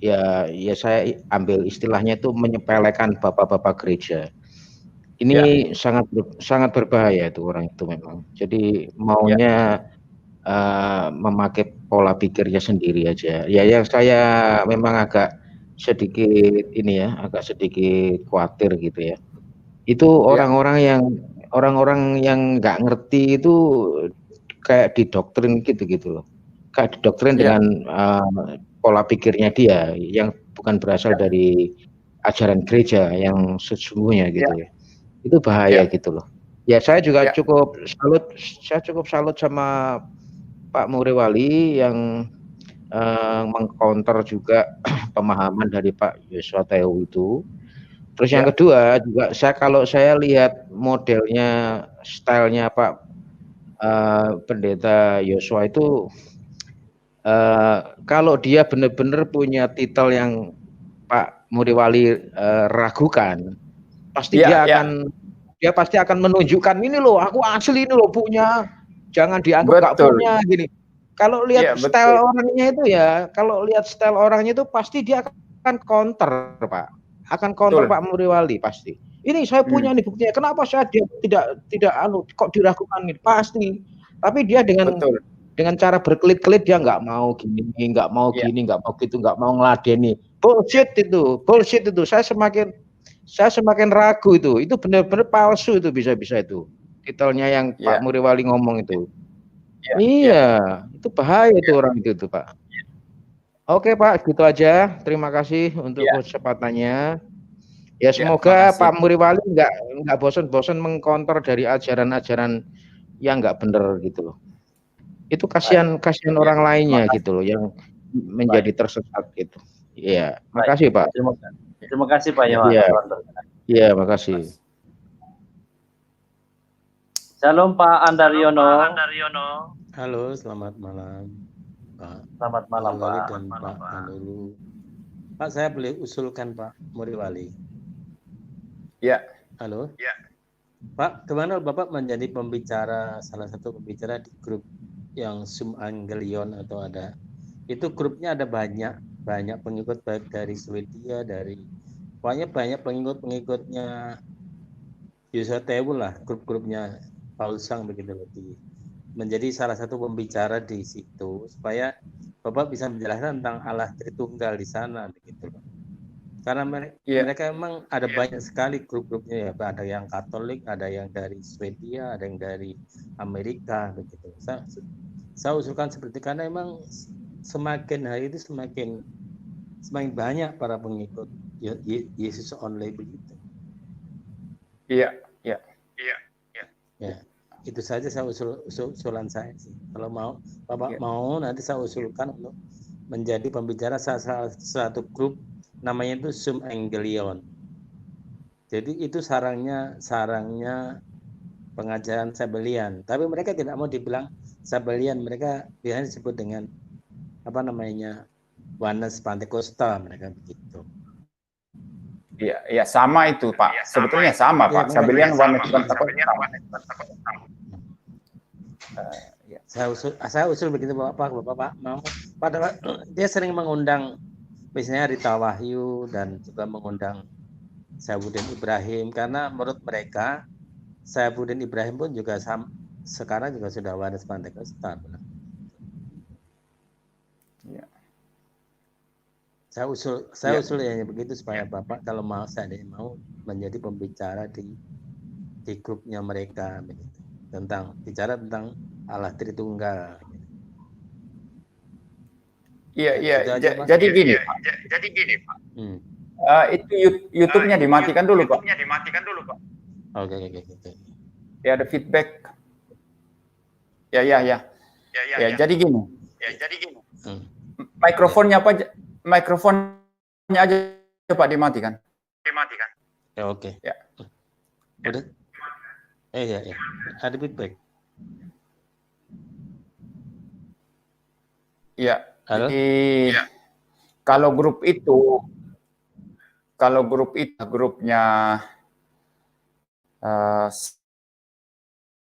ya saya ambil istilahnya itu menyepelekan bapak-bapak gereja. Ini sangat berbahaya itu orang itu memang. Jadi maunya memakai pola pikirnya sendiri aja. Ya yang saya memang agak sedikit ini ya, agak sedikit khawatir gitu ya. Itu orang-orang yang nggak ngerti itu kayak didoktrin gitu loh. Kayak didoktrin dengan pola pikirnya dia yang bukan berasal dari ajaran gereja yang sesungguhnya gitu ya. Itu bahaya gitu loh. Ya saya juga cukup salut sama Pak Muriwali yang mengcounter juga pemahaman dari Pak Yosua Teu itu. Terus yang kedua juga kalau saya lihat modelnya, stylenya Pak Pendeta Yosua itu kalau dia benar-benar punya titel yang Pak Muriwali ragukan, pasti dia pasti akan menunjukkan ini loh, aku asli ini loh punya, jangan dianggap nggak punya gini. Kalau lihat style orangnya itu ya, kalau lihat style orangnya itu pasti dia akan counter Pak, akan counter Pak Muriwali pasti. Ini saya punya nih buktinya, kenapa saya tidak kok diragukan nih pasti. Tapi dia dengan cara berkelit-kelit dia nggak mau gini, nggak mau gini, nggak mau gitu, nggak mau ngeladeni. Bullshit itu. Saya semakin ragu itu benar-benar palsu itu bisa-bisa itu. Titelnya yang Pak Muriwali ngomong itu. Iya, itu bahaya itu orang itu tuh Pak. Oke Pak, gitu aja. Terima kasih untuk kesempatannya. Ya semoga Pak Muriwali nggak bosan-bosan mengkonter dari ajaran-ajaran yang nggak benar gitu loh. Itu kasihan orang lainnya gitu loh yang menjadi tersesat gitu. Iya, makasih Pak. Terima kasih Pak Yohan. Iya, makasih. Shalom Pak Andaryono. Halo, selamat malam Pak. Selamat malam Muriwali Pak. dan Pak Kanuru. Pak, saya boleh usulkan Pak Muriwali. Ya. Halo. Ya. Pak, kemana Bapak menjadi salah satu pembicara di grup yang Zoom Angelion atau ada? Itu grupnya ada banyak pengikut baik dari Swedia, pokoknya banyak pengikutnya Yosua Teu lah, grup-grupnya Paul Sang begitu lebih. Menjadi salah satu pembicara di situ supaya Bapak bisa menjelaskan tentang Allah Tritunggal di sana begitu loh. Karena mereka memang ada banyak sekali grup-grupnya ya, ada yang Katolik, ada yang dari Swedia, ada yang dari Amerika begitu. Saya usulkan seperti karena memang semakin hari itu semakin banyak para pengikut Yesus only begitu. Iya. Ya, itu saja saya usulan saya sih. Kalau mau Bapak mau nanti saya usulkan untuk menjadi pembicara salah satu grup namanya itu Zoom Angelion. Jadi itu sarangnya pengajaran Sabellian. Tapi mereka tidak mau dibilang Sabellian, mereka biasanya disebut dengan apa namanya, Oneness Pentecostal, mereka begitu. Iya, iya sama itu Pak. Sebetulnya sama Pak. Sabellian Oneness Pentecostal. Saya usul begitu Bapak mau. Padahal dia sering mengundang misalnya Rita Wahyu dan juga mengundang Saifuddin Ibrahim, karena menurut mereka Saifuddin Ibrahim pun juga sekarang juga sudah Oneness Pentecostal. Ya. Saya usul ya begitu supaya Bapak kalau mau saya mau menjadi pembicara di grupnya mereka begitu. Bicara tentang Allah Tritunggal. Iya. Jadi gini Pak. Itu YouTube-nya dimatikan dulu Pak. Oke. Ya ada feedback. Ya. Jadi gini. Mikrofonnya aja Pak dimatikan. Oke. Ya. Udah. Ya. Ada feedback. Iya. Halo? Jadi kalau grup itu grupnya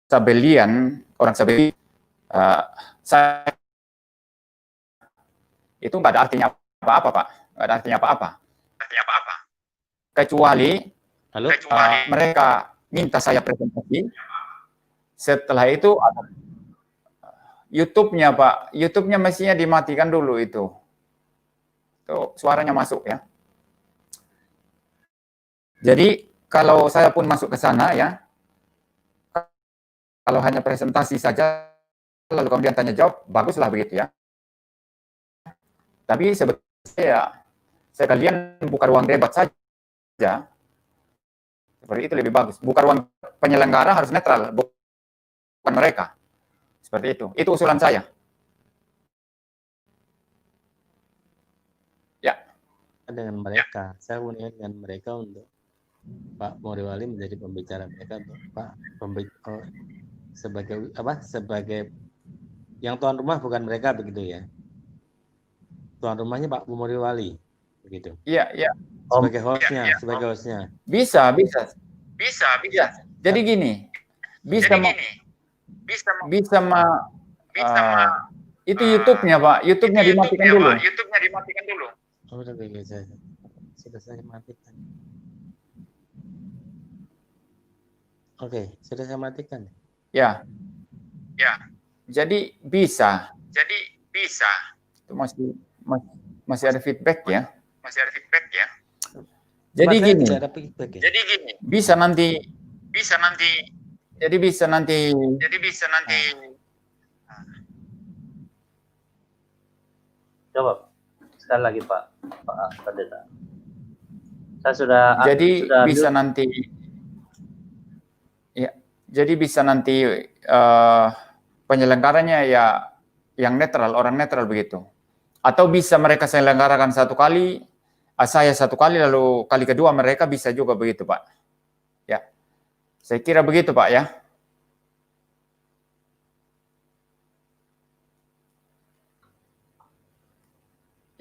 Sabellian, orang Sabellian, saya itu nggak ada artinya apa-apa Pak, nggak ada artinya apa-apa. Kecuali mereka minta saya presentasi. Setelah itu YouTube-nya Pak, YouTube-nya mestinya dimatikan dulu itu. Tuh suaranya masuk ya. Jadi kalau saya pun masuk ke sana ya, kalau hanya presentasi saja, lalu kemudian tanya jawab, baguslah begitu ya. Tapi sebetulnya ya, sekalian buka ruang debat saja. Seperti itu lebih bagus. Buka ruang penyelenggara harus netral, bukan mereka. Seperti itu. Itu usulan saya. Ya. Dengan mereka, saya hubungi dengan mereka untuk Pak Moriwali menjadi pembicara mereka untuk sebagai yang tuan rumah bukan mereka begitu ya. Tuan rumahnya Pak Moriwali begitu. Iya. Sebagai hostnya. Bisa. Jadi gini, itu YouTube-nya Pak, YouTube-nya dimatikan dulu. Oh, sudah saya matikan. Oke, sudah saya matikan. Ya. Jadi bisa. Itu masih ada feedback ya. Jadi gini. Bisa nanti. Coba sekali lagi Pak Pendeta. Saya sudah. Bisa nanti. Ya. Jadi bisa nanti penyelenggaranya ya yang netral, orang netral begitu. Atau bisa mereka selenggarakan satu kali, saya satu kali, lalu kali kedua mereka bisa juga begitu Pak. Ya, saya kira begitu Pak ya.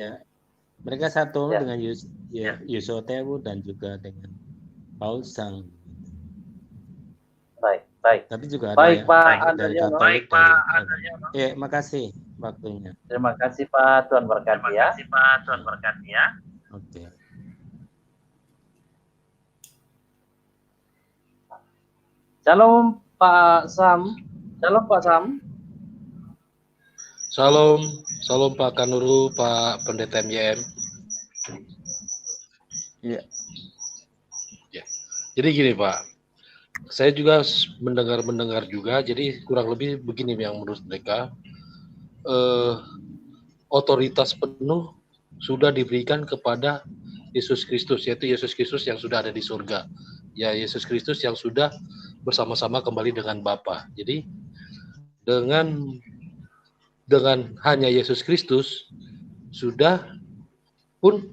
Ya, mereka satu dengan Yusotewu dan juga dengan Paul Sang. Baik. Tapi juga ada baik, Pak dari Katolik. Makasih waktunya. Terima kasih Pak, Tuhan berkati ya. Oke. Shalom Pak Sam. Shalom Pak Kanuru, Pak Pendeta MYM. Iya. Ya. Jadi gini Pak, saya juga mendengar juga, jadi kurang lebih begini yang menurut mereka, otoritas penuh sudah diberikan kepada Yesus Kristus, yaitu Yesus Kristus yang sudah ada di surga. Ya, Yesus Kristus yang sudah bersama-sama kembali dengan Bapa. Jadi dengan hanya Yesus Kristus sudah pun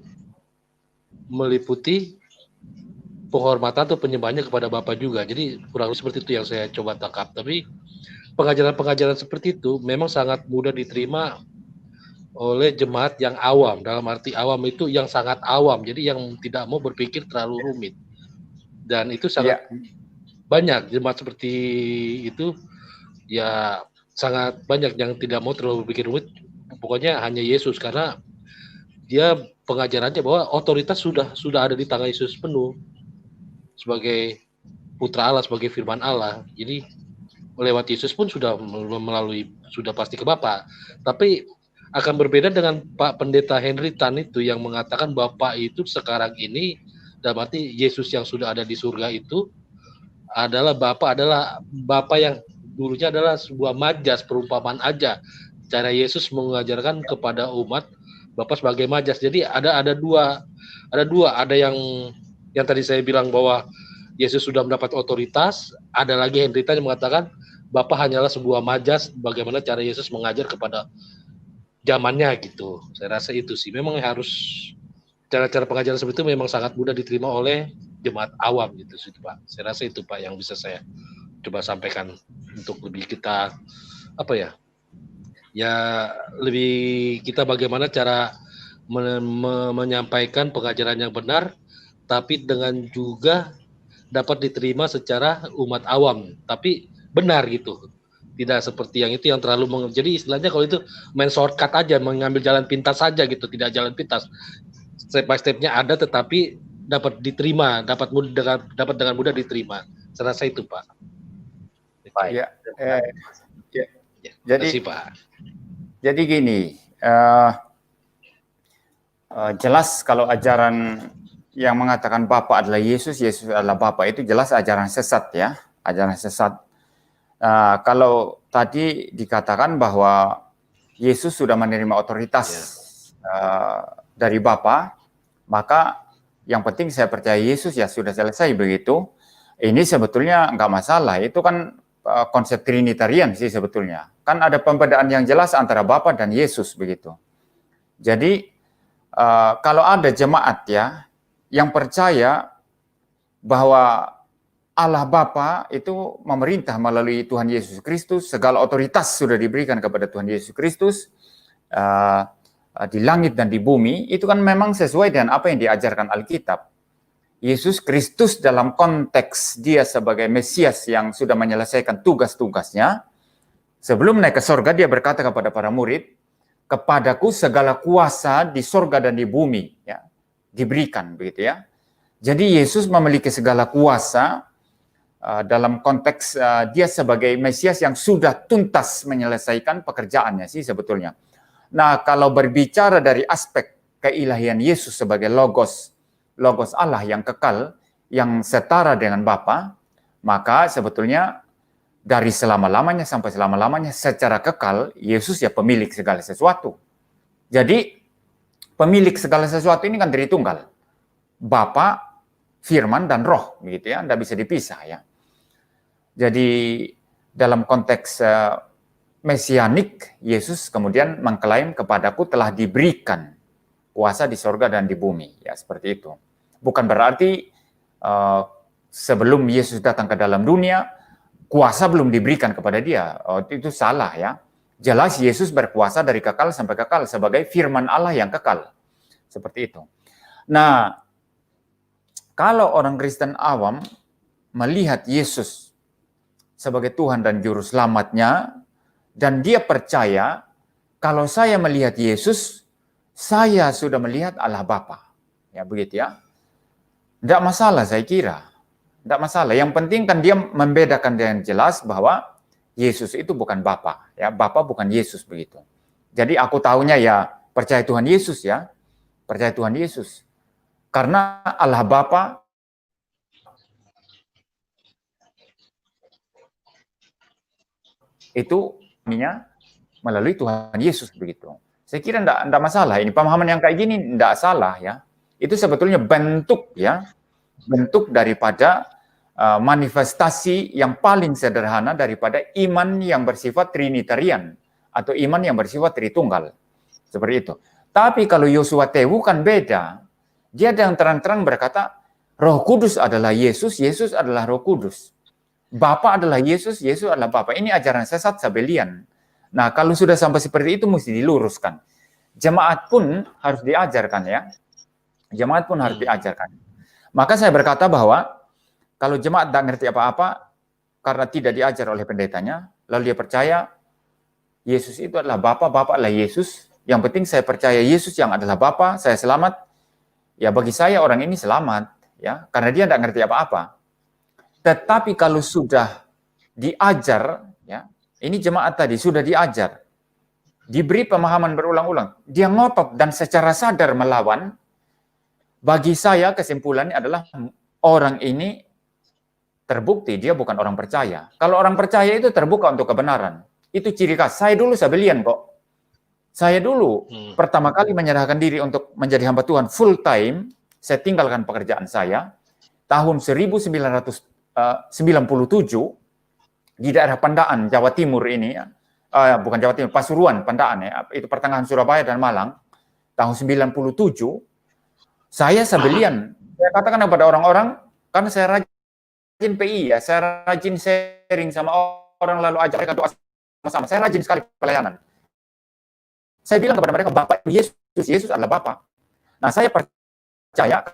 meliputi penghormatan atau penyembahannya kepada Bapa juga. Jadi kurang lebih seperti itu yang saya coba tangkap. Tapi pengajaran-pengajaran seperti itu memang sangat mudah diterima oleh jemaat yang awam. Dalam arti awam itu yang sangat awam. Jadi yang tidak mau berpikir terlalu rumit. Dan itu sangat banyak jemaat seperti itu, ya sangat banyak yang tidak mau terlalu berpikir rumit. Pokoknya hanya Yesus, karena dia pengajarannya bahwa otoritas sudah ada di tangan Yesus penuh sebagai putra Allah, sebagai firman Allah. Jadi lewat Yesus pun sudah pasti ke Bapa. Tapi akan berbeda dengan Pak Pendeta Henry Tan itu yang mengatakan Bapa itu sekarang ini, dalam arti Yesus yang sudah ada di surga itu adalah Bapa yang dulunya adalah sebuah majas, perumpamaan aja. Cara Yesus mengajarkan kepada umat Bapa sebagai majas. Jadi ada dua, ada yang tadi saya bilang bahwa Yesus sudah mendapat otoritas, ada lagi Henry Tan yang mengatakan Bapa hanyalah sebuah majas, bagaimana cara Yesus mengajar kepada zamannya gitu. Saya rasa itu sih memang harus cara-cara pengajaran seperti itu memang sangat mudah diterima oleh jemaat awam gitu sih Pak. Saya rasa itu Pak yang bisa saya coba sampaikan untuk lebih kita lebih kita bagaimana cara menyampaikan pengajaran yang benar tapi dengan juga dapat diterima secara umat awam tapi benar gitu. Tidak seperti yang itu yang terlalu jadi istilahnya kalau itu main shortcut aja, mengambil jalan pintas saja gitu, tidak jalan pintas. Step by stepnya ada tetapi dapat diterima, dapat dengan mudah diterima. Saya rasa itu Pak. Ya, Jadi kasih, Pak. Jadi gini, jelas kalau ajaran yang mengatakan Bapa adalah Yesus, Yesus adalah Bapa itu jelas ajaran sesat ya, ajaran sesat. Kalau tadi dikatakan bahwa Yesus sudah menerima otoritas dari Bapa, maka yang penting saya percaya Yesus ya sudah selesai begitu. Ini sebetulnya enggak masalah, itu kan konsep Trinitarian sih sebetulnya. Kan ada pembedaan yang jelas antara Bapa dan Yesus begitu. Jadi kalau ada jemaat ya yang percaya bahwa Allah Bapa itu memerintah melalui Tuhan Yesus Kristus, segala otoritas sudah diberikan kepada Tuhan Yesus Kristus di langit dan di bumi, itu kan memang sesuai dengan apa yang diajarkan Alkitab. Yesus Kristus dalam konteks dia sebagai Mesias yang sudah menyelesaikan tugas-tugasnya, sebelum naik ke sorga dia berkata kepada para murid, kepadaku segala kuasa di sorga dan di bumi ya, diberikan begitu ya. Jadi Yesus memiliki segala kuasa dalam konteks dia sebagai Mesias yang sudah tuntas menyelesaikan pekerjaannya sih sebetulnya. Nah, kalau berbicara dari aspek keilahian Yesus sebagai logos Allah yang kekal, yang setara dengan Bapa, maka sebetulnya dari selama-lamanya sampai selama-lamanya secara kekal, Yesus ya pemilik segala sesuatu. Jadi, pemilik segala sesuatu ini kan Tritunggal. Bapa, Firman, dan Roh, begitu ya, tidak bisa dipisah ya. Jadi, dalam konteks mesianik, Yesus kemudian mengklaim kepadaku telah diberikan kuasa di sorga dan di bumi, ya seperti itu. Bukan berarti sebelum Yesus datang ke dalam dunia, kuasa belum diberikan kepada dia. Itu salah ya. Jelas Yesus berkuasa dari kekal sampai kekal sebagai firman Allah yang kekal. Seperti itu. Nah, kalau orang Kristen awam melihat Yesus sebagai Tuhan dan Juru Selamatnya, dan dia percaya, kalau saya melihat Yesus, saya sudah melihat Allah Bapa. Ya, begitu ya. Tidak masalah saya kira. Tidak masalah. Yang penting kan dia membedakan dengan jelas bahwa Yesus itu bukan Bapa. Ya, Bapa bukan Yesus begitu. Jadi aku tahunya ya percaya Tuhan Yesus ya. Percaya Tuhan Yesus. Karena Allah Bapa itu melalui Tuhan Yesus begitu. Saya kira enggak masalah. Ini pemahaman yang kayak gini enggak salah ya. Itu sebetulnya bentuk ya, bentuk daripada manifestasi yang paling sederhana daripada iman yang bersifat Trinitarian atau iman yang bersifat Tritunggal. Seperti itu. Tapi kalau Yosua Tewu kan beda. Dia dengan terang-terang berkata, Roh Kudus adalah Yesus, Yesus adalah Roh Kudus. Bapa adalah Yesus, Yesus adalah Bapa. Ini ajaran sesat Sabelian. Nah, kalau sudah sampai seperti itu mesti diluruskan. Jemaat pun harus diajarkan ya. Jemaat pun harus diajarkan. Maka saya berkata bahwa kalau jemaat tidak ngerti apa-apa karena tidak diajar oleh pendetanya, lalu dia percaya Yesus itu adalah Bapa, Bapa adalah Yesus. Yang penting saya percaya Yesus yang adalah Bapa, saya selamat. Ya bagi saya orang ini selamat, ya, karena dia tidak ngerti apa-apa. Tetapi kalau sudah diajar, ya, ini jemaat tadi sudah diajar, diberi pemahaman berulang-ulang, dia ngotot dan secara sadar melawan. Bagi saya kesimpulannya adalah orang ini terbukti dia bukan orang percaya. Kalau orang percaya itu terbuka untuk kebenaran. Itu ciri khas. Saya dulu Sabelian kok. Saya dulu pertama kali menyerahkan diri untuk menjadi hamba Tuhan full time. Saya tinggalkan pekerjaan saya tahun 1997 di daerah Pandaan, Jawa Timur ini. Bukan Jawa Timur, Pasuruan, Pandaan ya. Itu pertengahan Surabaya dan Malang. Tahun 97 saya Sabelian. Saya katakan kepada orang-orang, karena saya rajin PI ya, saya rajin sharing sama orang lalu ajak mereka doa sama-sama. Saya rajin sekali pelayanan. Saya bilang kepada mereka, Bapak Yesus, Yesus adalah Bapa. Nah, saya percaya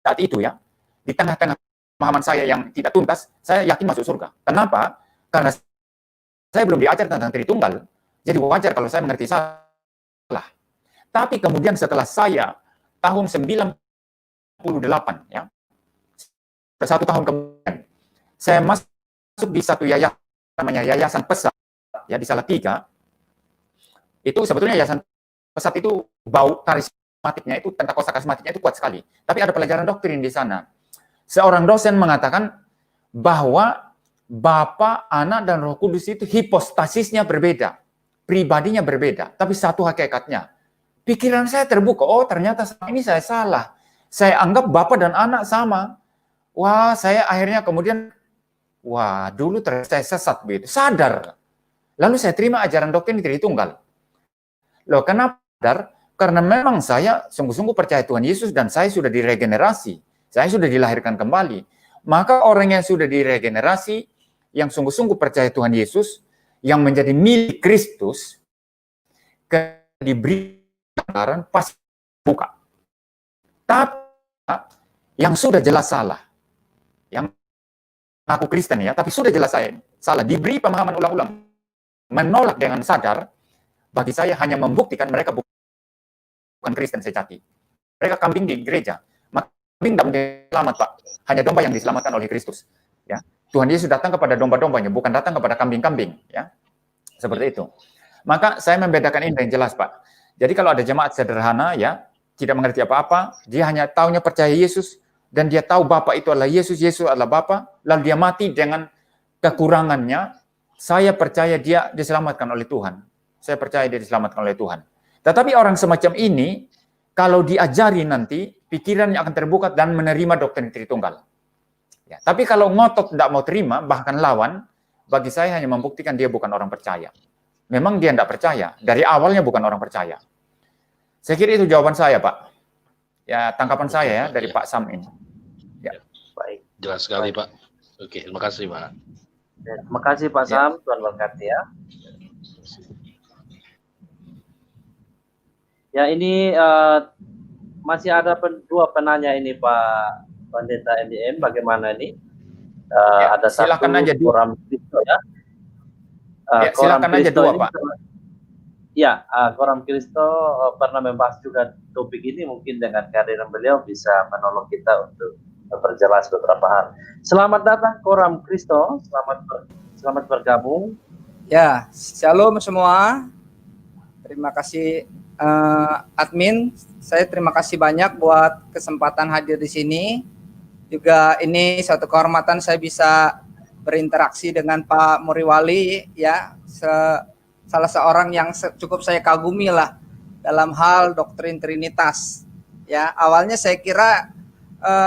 saat itu ya, di tengah-tengah pemahaman saya yang tidak tuntas, saya yakin masuk surga. Kenapa? Karena saya belum diajar tentang Tritunggal, jadi wajar kalau saya mengerti salah. Tapi kemudian setelah saya tahun 98 ya, 1 tahun kemudian, saya masuk di satu yayasan namanya Yayasan Pesat ya di Salatiga. Itu sebetulnya Yayasan Pesat itu bau karismatiknya itu, tentang kosa karismatiknya itu kuat sekali. Tapi ada pelajaran doktrin di sana. Seorang dosen mengatakan bahwa Bapa, Anak, dan Roh Kudus itu hipostasisnya berbeda. Pribadinya berbeda, tapi satu hakikatnya. Pikiran saya terbuka, oh ternyata ini saya salah. Saya anggap Bapa dan Anak sama. Wah, saya akhirnya kemudian, wah dulu saya sesat begitu. Sadar. Lalu saya terima ajaran doktrin Tritunggal. Loh, kenapa? Karena memang saya sungguh-sungguh percaya Tuhan Yesus dan saya sudah diregenerasi. Saya sudah dilahirkan kembali. Maka orang yang sudah diregenerasi, yang sungguh-sungguh percaya Tuhan Yesus, yang menjadi milik Kristus, diberi kebenaran pasti buka. Tapi yang sudah jelas salah, yang aku Kristen ya, tapi sudah jelas saya salah, diberi pemahaman ulang-ulang, menolak dengan sadar, bagi saya hanya membuktikan mereka bukan Kristen sejati. Mereka kambing di gereja. Kambing tidak menjadi selamat, Pak. Hanya domba yang diselamatkan oleh Kristus. Ya. Tuhan Yesus datang kepada domba-dombanya, bukan datang kepada kambing-kambing. Ya. Seperti itu. Maka saya membedakan ini dengan jelas, Pak. Jadi kalau ada jemaat sederhana, ya, tidak mengerti apa-apa, dia hanya taunya percaya Yesus, dan dia tahu Bapa itu adalah Yesus, Yesus adalah Bapa, lalu dia mati dengan kekurangannya, saya percaya dia diselamatkan oleh Tuhan. Saya percaya dia diselamatkan oleh Tuhan. Tetapi orang semacam ini, kalau diajari nanti, pikirannya akan terbuka dan menerima doktrin Tritunggal. Ya, tapi kalau ngotot tidak mau terima, bahkan lawan, bagi saya hanya membuktikan dia bukan orang percaya. Memang dia tidak percaya. Dari awalnya bukan orang percaya. Saya kira itu jawaban saya, Pak. Ya, tangkapan saya ya dari Pak Sam ini. Ya. Baik. Jelas sekali, Pak. Oke, terima kasih, Pak. Ya, terima kasih Pak Sam, Tuhan berkati ya. Ya, ini masih ada dua penanya ini Pak Pendeta MDM, bagaimana ini? Ya, ada silakan satu aja dua. Koram Kristo ya. Ya, silakan aja dua, Pak. Ya, Koram Kristo pernah membahas juga topik ini, mungkin dengan kehadiran beliau bisa menolong kita untuk memperjelas beberapa hal. Selamat datang Koram Kristo, selamat bergabung. Ya, shalom semua. Terima kasih admin. Saya terima kasih banyak buat kesempatan hadir di sini. Juga ini suatu kehormatan saya bisa berinteraksi dengan Pak Muriwali ya, salah seorang yang cukup saya kagumi lah dalam hal doktrin Trinitas. Ya, awalnya saya kira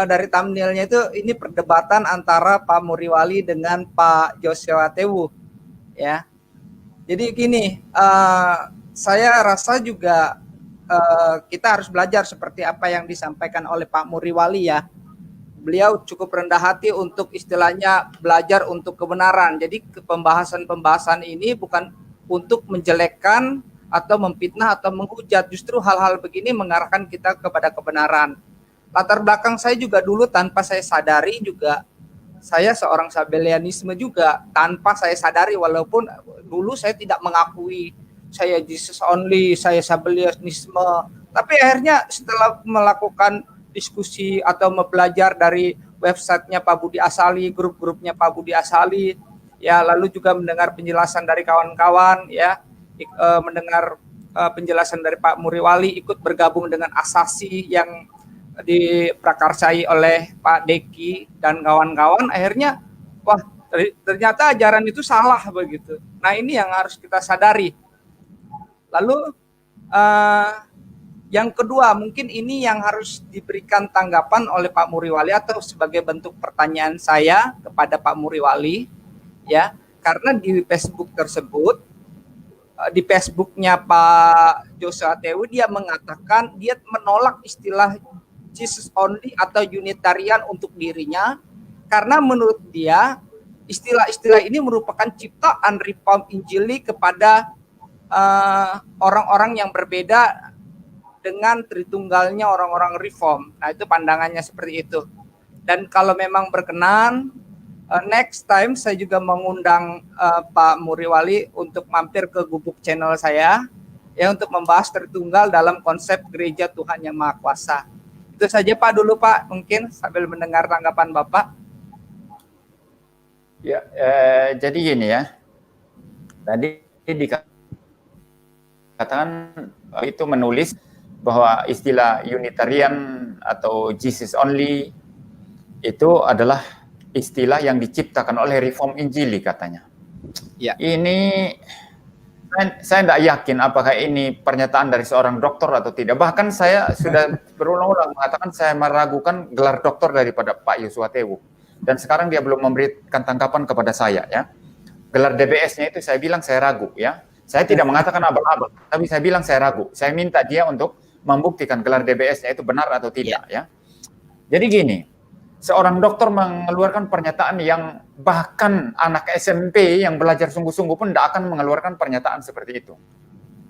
dari thumbnailnya itu ini perdebatan antara Pak Muriwali dengan Pak Joshua Tewu. Ya, jadi gini, saya rasa juga kita harus belajar seperti apa yang disampaikan oleh Pak Muriwali ya. beliau cukup rendah hati untuk istilahnya belajar untuk kebenaran. Jadi pembahasan-pembahasan ini bukan untuk menjelekkan atau memfitnah atau menghujat, justru hal-hal begini mengarahkan kita kepada kebenaran. Latar belakang saya juga dulu tanpa saya sadari juga, saya seorang Sabellianisme juga, tanpa saya sadari, walaupun dulu saya tidak mengakui saya Jesus only, saya Sabellianisme, tapi akhirnya setelah melakukan diskusi atau belajar dari websitenya Pak Budi Asali, grup-grupnya Pak Budi Asali, ya, lalu juga mendengar penjelasan dari kawan-kawan, ya, mendengar penjelasan dari Pak Muriwali, ikut bergabung dengan Asasi yang diprakarsai oleh Pak Deki dan kawan-kawan, akhirnya wah, ternyata ajaran itu salah begitu. Nah, ini yang harus kita sadari. Lalu yang kedua, mungkin ini yang harus diberikan tanggapan oleh Pak Muriwali atau sebagai bentuk pertanyaan saya kepada Pak Muriwali, ya, karena di Facebook tersebut, di Facebooknya Pak Joshua Tewi, dia mengatakan dia menolak istilah Jesus only atau Unitarian untuk dirinya, karena menurut dia istilah-istilah ini merupakan ciptaan reform Injili kepada orang-orang yang berbeda dengan Tritunggalnya orang-orang reform. Nah, itu pandangannya seperti itu. Dan kalau memang berkenan, next time saya juga mengundang Pak Muriwali untuk mampir ke Gubuk channel saya, ya, untuk membahas Tritunggal dalam konsep gereja Tuhan yang Maha Kuasa. Itu saja Pak dulu Pak, mungkin sambil mendengar tanggapan Bapak. Ya, jadi gini ya, tadi dikatakan itu menulis bahwa istilah Unitarian atau Jesus only itu adalah istilah yang diciptakan oleh Reform Injili katanya. Ya. Ini saya tidak yakin apakah ini pernyataan dari seorang dokter atau tidak. Bahkan saya sudah berulang-ulang mengatakan saya meragukan gelar dokter daripada Pak Joshua Tewu. Dan sekarang dia belum memberikan tanggapan kepada saya, ya. Gelar DBS-nya itu saya bilang saya ragu, ya. Saya tidak mengatakan abal-abal, tapi saya bilang saya ragu. Saya minta dia untuk membuktikan gelar DBS-nya itu benar atau tidak, ya. Jadi gini, seorang dokter mengeluarkan pernyataan yang bahkan anak SMP yang belajar sungguh-sungguh pun tidak akan mengeluarkan pernyataan seperti itu.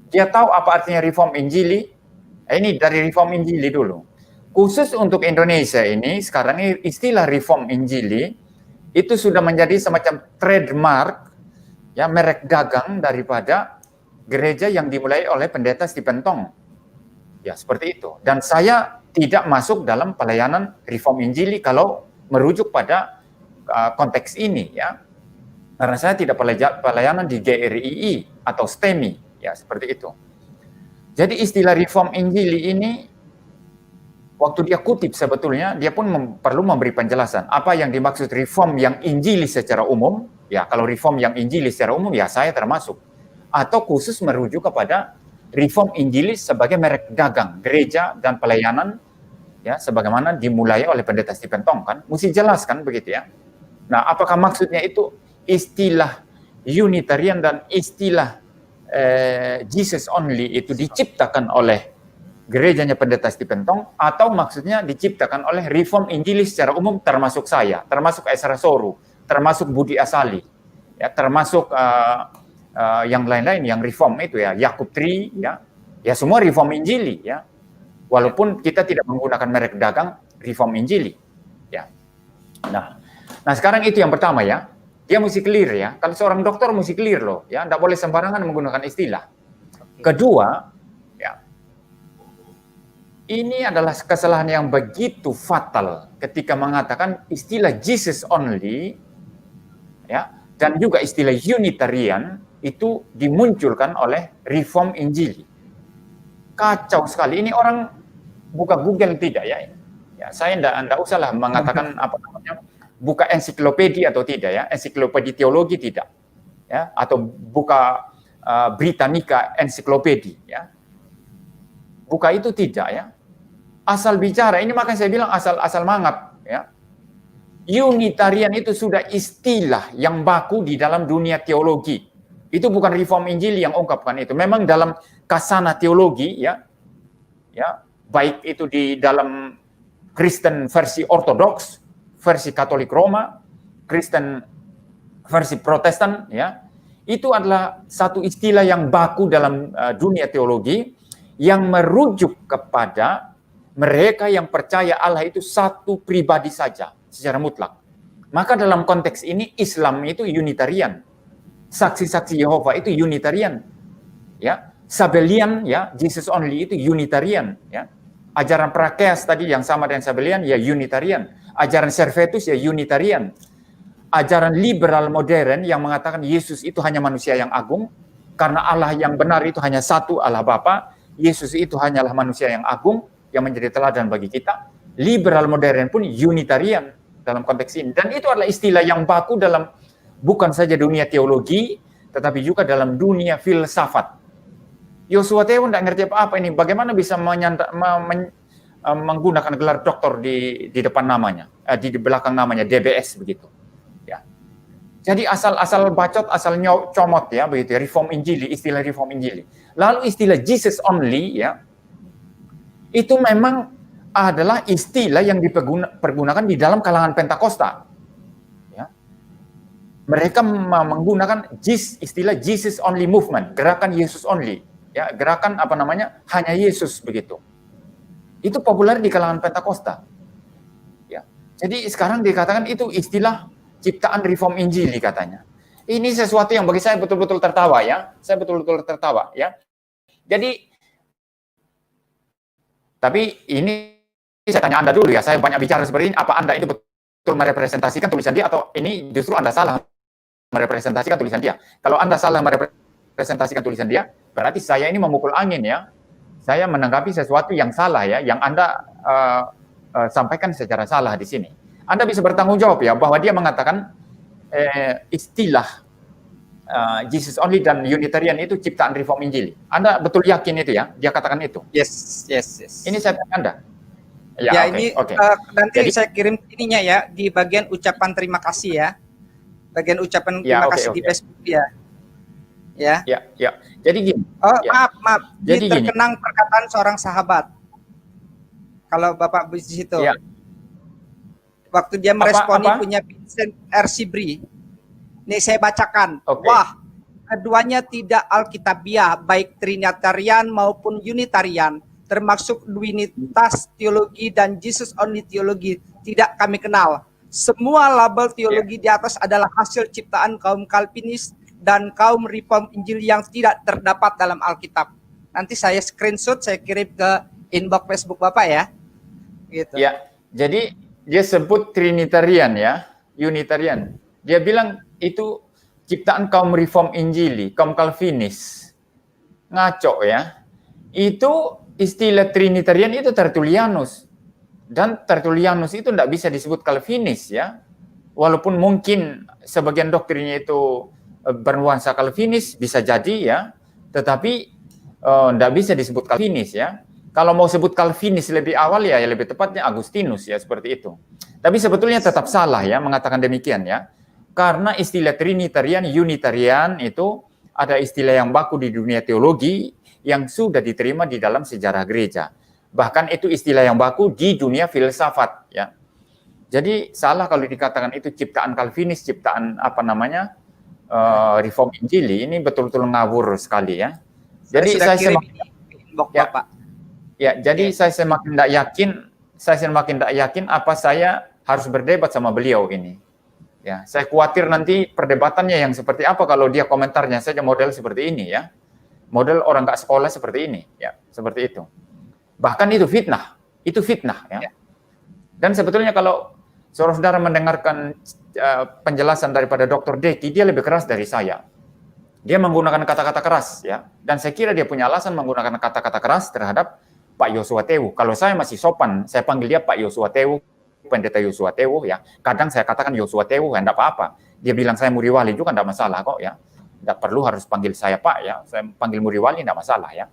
Dia tahu apa artinya Reform Injili. Ini dari Reform Injili dulu. Khusus untuk Indonesia ini, sekarang ini istilah Reform Injili itu sudah menjadi semacam trademark, ya, merek dagang daripada gereja yang dimulai oleh pendeta Stephen Tong. Ya, seperti itu. Dan saya tidak masuk dalam pelayanan Reform Injili kalau merujuk pada konteks ini, ya. Karena saya tidak pelayanan di GRII atau STEMI, ya, seperti itu. Jadi istilah Reform Injili ini waktu dia kutip sebetulnya dia pun perlu memberi penjelasan apa yang dimaksud reform yang Injili secara umum, ya. Kalau reform yang Injili secara umum, ya saya termasuk, atau khusus merujuk kepada Reform Injili sebagai merek dagang gereja dan pelayanan, ya, sebagaimana dimulai oleh pendeta Stephen Tong, kan mesti jelaskan begitu, ya. Nah, apakah maksudnya itu istilah Unitarian dan istilah Jesus only itu diciptakan oleh gerejanya pendeta Stephen Tong, atau maksudnya diciptakan oleh Reform Injili secara umum, termasuk saya, termasuk Ezra Soru, termasuk Budi Asali, ya, termasuk yang lain-lain yang reform itu, ya, Yakub Tri, ya, ya, semua Reform Injili, ya, walaupun kita tidak menggunakan merek dagang Reform Injili, ya. Nah sekarang itu yang pertama, ya, dia mesti clear, ya. Kalau seorang dokter mesti clear loh, ya, tidak boleh sembarangan menggunakan istilah. Kedua, ya, ini adalah kesalahan yang begitu fatal ketika mengatakan istilah Jesus only, ya, dan juga istilah Unitarian itu dimunculkan oleh Reform Injili. Kacau sekali. Ini orang buka Google tidak, ya? Ya, saya tidak usahlah mengatakan apa namanya, buka ensiklopedia atau tidak, ya, ensiklopedia teologi tidak, ya, atau buka Britannica ensiklopedia, ya. Buka itu tidak, ya. Asal bicara, ini makanya saya bilang asal mangap, ya. Unitarian itu sudah istilah yang baku di dalam dunia teologi. Itu bukan Reform Injili yang ungkapkan itu. Memang dalam kasana teologi, ya, ya, baik itu di dalam Kristen versi Ortodoks versi Katolik Roma, Kristen versi Protestan, ya, itu adalah satu istilah yang baku dalam dunia teologi yang merujuk kepada mereka yang percaya Allah itu satu pribadi saja secara mutlak. Maka dalam konteks ini Islam itu Unitarian, saksi-saksi Yehova itu Unitarian, ya, Sabellian, ya, Jesus only itu Unitarian, ya. Ajaran Prakeas tadi yang sama dengan Sabellian, ya Unitarian. Ajaran Servetus, ya Unitarian. Ajaran liberal modern yang mengatakan Yesus itu hanya manusia yang agung, karena Allah yang benar itu hanya satu, Allah Bapa. Yesus itu hanyalah manusia yang agung, yang menjadi teladan bagi kita. Liberal modern pun Unitarian dalam konteks ini. Dan itu adalah istilah yang baku dalam bukan saja dunia teologi, tetapi juga dalam dunia filsafat. Yosua Tewu tidak ngerti apa-apa ini. Bagaimana bisa menggunakan gelar doktor di depan namanya, di belakang namanya, DBS begitu. Ya. Jadi asal bacot, asal comot ya begitu. Ya. Reform Injili, istilah Reform Injili. Lalu istilah Jesus only ya, itu memang adalah istilah yang dipergunakan di dalam kalangan Pentakosta. Ya. Mereka menggunakan istilah Jesus only movement, gerakan Yesus only. Ya, gerakan apa namanya? Hanya Yesus begitu. Itu populer di kalangan Pentakosta. Ya. Jadi sekarang dikatakan itu istilah ciptaan Reform Injili katanya. Ini sesuatu yang bagi saya betul-betul tertawa ya. Saya betul-betul tertawa ya. Jadi tapi ini saya tanya Anda dulu ya. Saya banyak bicara seperti ini, apa Anda itu betul merepresentasikan tulisan dia atau ini justru Anda salah merepresentasikan tulisan dia? Kalau Anda salah merepresentasikan tulisan dia, berarti saya ini memukul angin ya. Saya menanggapi sesuatu yang salah ya, yang Anda sampaikan secara salah di sini. Anda bisa bertanggung jawab ya, bahwa dia mengatakan istilah Jesus only dan Unitarian itu ciptaan Reform Injili. Anda betul yakin itu ya? Dia katakan itu? Yes. Ini saya tanya Anda. Ya, ini nanti jadi, saya kirim ininya ya, di bagian ucapan terima kasih ya. Bagian ucapan terima kasih di Facebook ya. Ya. Jadi gini. Oh, ya. maaf. Jadi terkenang perkataan seorang sahabat. Kalau Bapak di situ. Ya. Waktu dia meresponi punya Vincent R. Sibri. Nih saya bacakan. Okay. Wah, keduanya tidak alkitabiah, baik Trinitarian maupun Unitarian, termasuk Duinitas teologi dan Jesus only teologi tidak kami kenal. Semua label teologi di atas adalah hasil ciptaan kaum Calvinis dan kaum Reform Injil yang tidak terdapat dalam Alkitab. Nanti saya screenshot, saya kirim ke inbox Facebook Bapak ya. Gitu. Ya, jadi dia sebut Trinitarian ya, Unitarian. Dia bilang itu ciptaan kaum Reform Injili, kaum Calvinis. Ngaco ya. Itu istilah Trinitarian itu Tertullianus. Dan Tertullianus itu tidak bisa disebut Calvinis ya. Walaupun mungkin sebagian doktrinnya itu bernuansa Calvinis, bisa jadi ya, tetapi tidak bisa disebut Calvinis ya. Kalau mau sebut Calvinis lebih awal ya lebih tepatnya Agustinus ya, seperti itu. Tapi sebetulnya tetap salah ya mengatakan demikian ya, karena istilah Trinitarian, Unitarian itu ada istilah yang baku di dunia teologi yang sudah diterima di dalam sejarah gereja. Bahkan itu istilah yang baku di dunia filsafat ya. Jadi salah kalau dikatakan itu ciptaan Calvinis, ciptaan apa namanya? Reform Injili, ini betul-betul ngawur sekali ya. Jadi saya semakin tidak yakin apa saya harus berdebat sama beliau ini. Ya, saya khawatir nanti perdebatannya yang seperti apa kalau dia komentarnya saja model seperti ini ya. Model orang nggak sekolah seperti ini ya, seperti itu. Bahkan itu fitnah ya. Dan sebetulnya kalau saudara mendengarkan penjelasan daripada Dr. Deki, dia lebih keras dari saya. Dia menggunakan kata-kata keras ya, dan saya kira dia punya alasan menggunakan kata-kata keras terhadap Pak Yosua Tewu. Kalau saya masih sopan, saya panggil dia Pak Yosua Tewu, Pendeta Yosua Tewu ya. Kadang saya katakan Yosua Tewu, enggak apa-apa. Dia bilang saya Muriwali juga enggak masalah kok ya. Enggak perlu harus panggil saya Pak ya. Saya panggil Muriwali enggak masalah ya.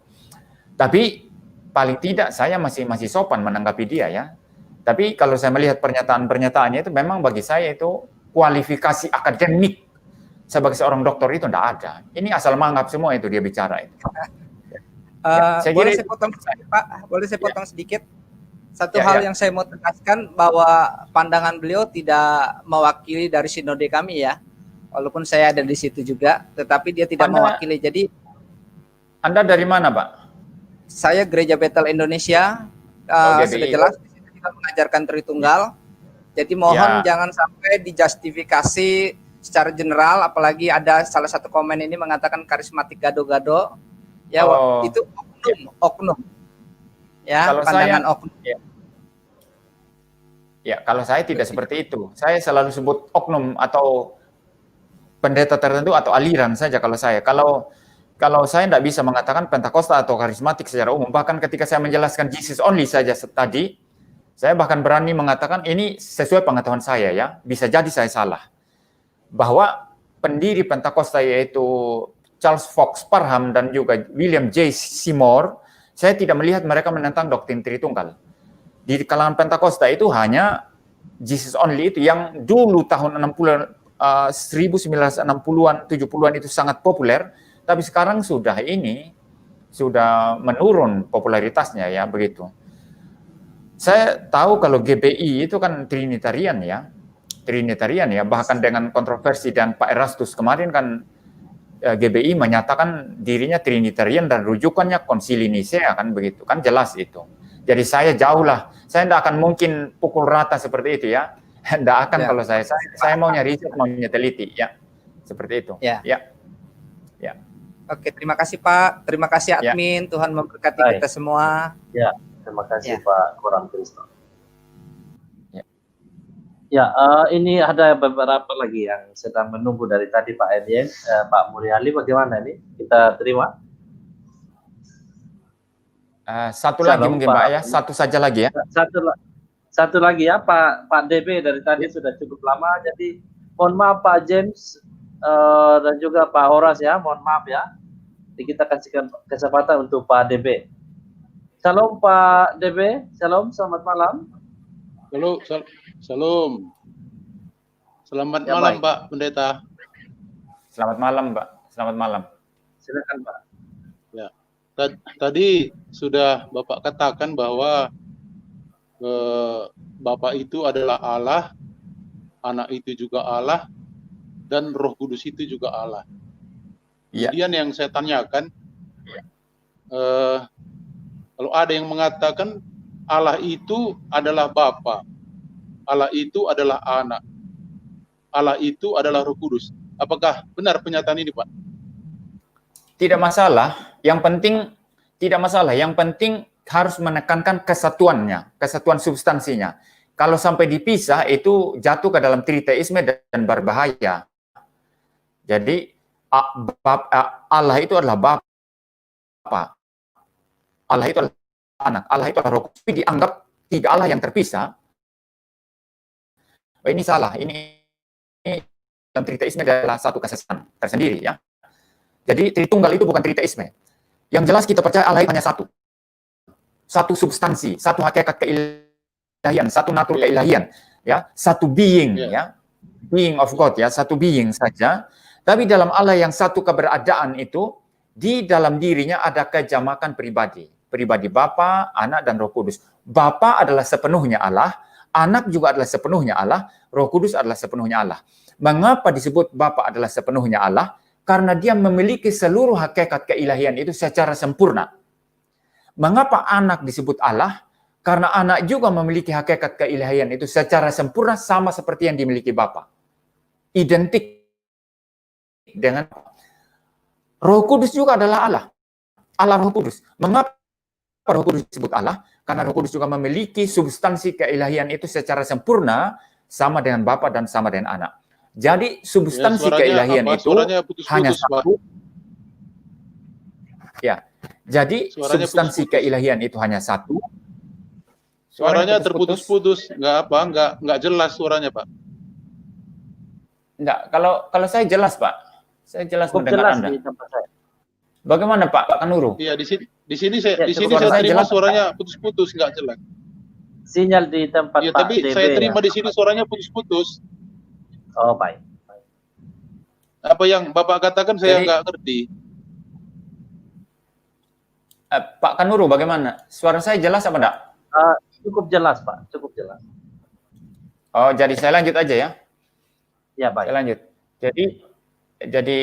Tapi paling tidak saya masih sopan menanggapi dia ya. Tapi kalau saya melihat pernyataan-pernyataannya itu memang bagi saya itu kualifikasi akademik sebagai seorang dokter itu tidak ada. Ini asal manggap semua itu dia bicara itu. Boleh saya potong sedikit, Pak? Boleh saya potong sedikit? Satu hal yang saya mau tegaskan bahwa pandangan beliau tidak mewakili dari sinode kami ya. Walaupun saya ada di situ juga, tetapi dia tidak mewakili. Jadi Anda dari mana, Pak? saya Gereja Betel Indonesia, sudah jelas di situ kita mengajarkan Tritunggal. Jadi mohon jangan sampai dijustifikasi secara general, apalagi ada salah satu komen ini mengatakan karismatik gado-gado. Ya, itu oknum. Ya, kalau pandangan oknum. Ya, kalau saya tidak seperti itu. Saya selalu sebut oknum atau pendeta tertentu atau aliran saja kalau saya. Kalau saya tidak bisa mengatakan Pentakosta atau karismatik secara umum. Bahkan ketika saya menjelaskan Jesus only saja tadi, saya bahkan berani mengatakan ini sesuai pengetahuan saya ya. Bisa jadi saya salah. Bahwa pendiri Pentakosta yaitu Charles Fox Parham dan juga William J. Seymour, saya tidak melihat mereka menentang doktrin Tritunggal. Di kalangan Pentakosta itu hanya Jesus only itu yang dulu tahun 1960-an, 70-an itu sangat populer, tapi sekarang sudah menurun popularitasnya ya begitu. Saya tahu kalau GBI itu kan Trinitarian ya, bahkan dengan kontroversi dan Pak Erastus kemarin kan GBI menyatakan dirinya Trinitarian dan rujukannya Konsili Nisea kan begitu, kan jelas itu. Jadi saya jauh lah, saya tidak akan mungkin pukul rata seperti itu ya, tidak akan kalau saya maunya riset, maunya teliti ya, seperti itu. Ya. Oke, terima kasih Pak, terima kasih admin, Tuhan memberkati kita semua. Ya, terima kasih Pak Koram Kristo. Ya, ini ada beberapa lagi yang sedang menunggu dari tadi Pak Edien, Pak Muriali bagaimana ini? Kita terima. Satu lagi mungkin Pak ya, satu saja lagi ya. Satu lagi ya Pak DB dari tadi sudah cukup lama, jadi mohon maaf Pak James dan juga Pak Horas ya, mohon maaf ya. Jadi kita kasihkan kesempatan untuk Pak DB. Shalom Pak DB, shalom, selamat malam. Halo, shalom. Selamat malam Pak Pendeta. Selamat malam Pak, selamat malam. Silakan Pak. Ya, tadi sudah Bapak katakan bahwa Bapak itu adalah Allah, Anak itu juga Allah, dan Roh Kudus itu juga Allah. Kemudian yang saya tanyakan, kalau ada yang mengatakan Allah itu adalah Bapa, Allah itu adalah Anak, Allah itu adalah Roh Kudus. Apakah benar pernyataan ini, Pak? Tidak masalah. Yang penting tidak masalah. Yang penting harus menekankan kesatuannya, kesatuan substansinya. Kalau sampai dipisah itu jatuh ke dalam triteisme dan berbahaya. Jadi Allah itu adalah Bapa, Allah itu adalah Anak, Allah itu adalah Roh Kudus. Dianggap tiga Allah yang terpisah. Oh, ini salah. Ini dalam triteisme adalah satu kesesatan tersendiri ya. Jadi Tritunggal itu bukan triteisme. Yang jelas kita percaya Allah itu hanya satu. Satu substansi, satu hakikat keilahian, satu natur keilahian, ya, satu being ya. Being of God ya, satu being saja. Tapi dalam Allah yang satu keberadaan itu, di dalam dirinya ada kejamakan pribadi. Pribadi Bapa, Anak, dan Roh Kudus. Bapa adalah sepenuhnya Allah, Anak juga adalah sepenuhnya Allah, Roh Kudus adalah sepenuhnya Allah. Mengapa disebut Bapa adalah sepenuhnya Allah? Karena dia memiliki seluruh hakikat keilahian itu secara sempurna. Mengapa Anak disebut Allah? Karena Anak juga memiliki hakikat keilahian itu secara sempurna sama seperti yang dimiliki Bapa. Identik dengan Roh Kudus juga adalah Allah. Allah Roh Kudus. Mengapa Roh Kudus disebut Allah? Karena Roh Kudus juga memiliki substansi keilahian itu secara sempurna sama dengan Bapa dan sama dengan Anak. Jadi substansi keilahian itu hanya satu. Ya. Jadi substansi keilahian itu hanya satu. Suaranya terputus-putus, nggak jelas suaranya, Pak. Enggak, kalau saya jelas, Pak. Saya jelas mendengar Anda. Bagaimana Pak Kanuru? Iya, di sini saya terima suaranya putus-putus, nggak jelas. Sinyal di tempat Pak tapi DB saya terima di sini suaranya putus-putus. Oh, baik. Apa yang Bapak katakan saya nggak ngerti. Pak Kanuru bagaimana? Suara saya jelas apa enggak? Cukup jelas, Pak, cukup jelas. Oh, jadi saya lanjut aja ya. Ya, baik. Saya lanjut. Jadi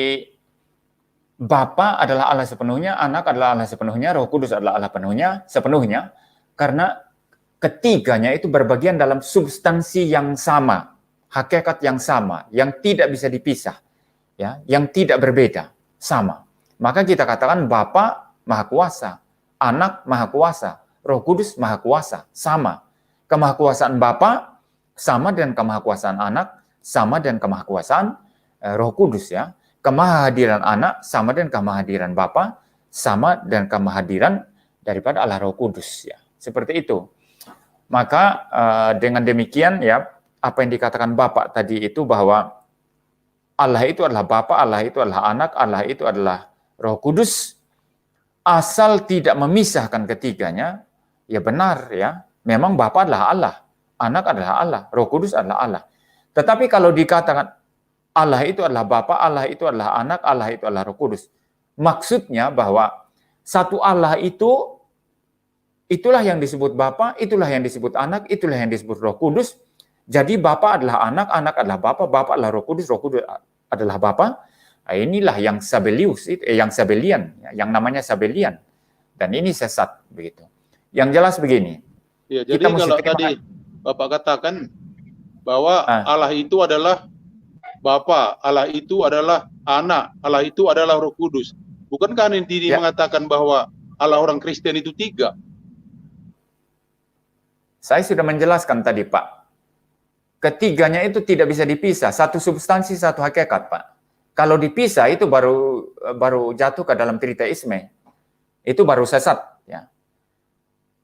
Bapa adalah Allah sepenuhnya, Anak adalah Allah sepenuhnya, Roh Kudus adalah Allah sepenuhnya, karena ketiganya itu berbagian dalam substansi yang sama, hakikat yang sama, yang tidak bisa dipisah, ya, yang tidak berbeda, sama. Maka kita katakan Bapa Maha Kuasa, Anak Maha Kuasa, Roh Kudus Maha Kuasa, sama. Kemahakuasaan Bapa sama dengan kemahakuasaan Anak, sama dengan kemahakuasaan Roh Kudus, ya. Kemahadiran Anak sama dengan kemahadiran Bapa, sama dengan kemahadiran daripada Allah Roh Kudus, ya. Seperti itu. Maka dengan demikian, ya, apa yang dikatakan Bapak tadi itu bahwa Allah itu adalah Bapa, Allah itu adalah Anak, Allah itu adalah Roh Kudus, asal tidak memisahkan ketiganya, ya benar, ya. Memang Bapa adalah Allah, Anak adalah Allah, Roh Kudus adalah Allah. Tetapi kalau dikatakan Allah itu adalah Bapa, Allah itu adalah Anak, Allah itu adalah Roh Kudus, maksudnya bahwa satu Allah itu, itulah yang disebut Bapa, itulah yang disebut Anak, itulah yang disebut Roh Kudus. Jadi Bapa adalah Anak, Anak adalah Bapa, Bapa adalah Roh Kudus adalah Bapa. Nah, inilah yang Sabelius, yang Sabelian, yang namanya Sabelian. Dan ini sesat begitu. Yang jelas begini. Ya, jadi kalau tadi Bapak katakan bahwa Allah itu adalah Bapa, Allah itu adalah Anak, Allah itu adalah Roh Kudus. Bukankah ini mengatakan bahwa Allah orang Kristen itu tiga? Saya sudah menjelaskan tadi, Pak. Ketiganya itu tidak bisa dipisah, satu substansi, satu hakikat, Pak. Kalau dipisah itu baru jatuh ke dalam triteisme. Itu baru sesat, ya.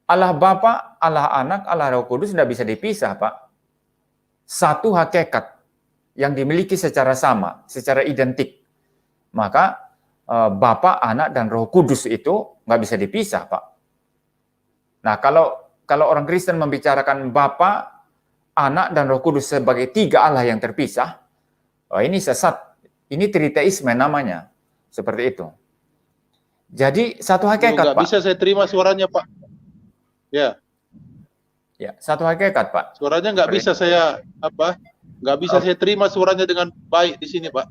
Allah Bapa, Allah Anak, Allah Roh Kudus tidak bisa dipisah, Pak. Satu hakikat yang dimiliki secara sama, secara identik. Maka Bapa, Anak, dan Roh Kudus itu nggak bisa dipisah, Pak. Nah, kalau orang Kristen membicarakan Bapa, Anak, dan Roh Kudus sebagai tiga Allah yang terpisah, ini sesat. Ini triteisme namanya. Seperti itu. Jadi satu hakikat, Pak. Nggak bisa saya terima suaranya, Pak. Ya. Ya, satu hakikat, Pak. Suaranya nggak bisa saya nggak bisa saya terima suaranya dengan baik di sini, Pak.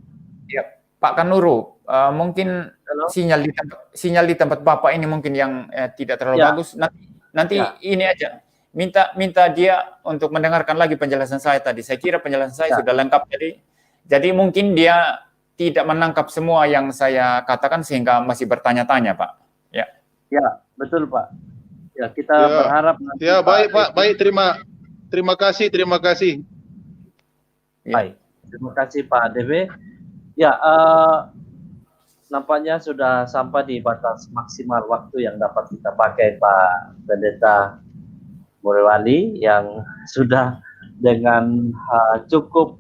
Ya, Pak Kanuru, mungkin sinyal di tempat Bapak ini mungkin yang tidak terlalu bagus. Nanti ini aja. Minta dia untuk mendengarkan lagi penjelasan saya tadi. Saya kira penjelasan saya sudah lengkap tadi. Jadi mungkin dia tidak menangkap semua yang saya katakan sehingga masih bertanya-tanya, Pak. Ya. Ya, betul, Pak. Ya, kita berharap nanti. Ya, baik, Pak. Baik, terima kasih. Baik, terima kasih Pak DW. Ya, nampaknya sudah sampai di batas maksimal waktu yang dapat kita pakai Pak Pendeta Muriwali yang sudah dengan cukup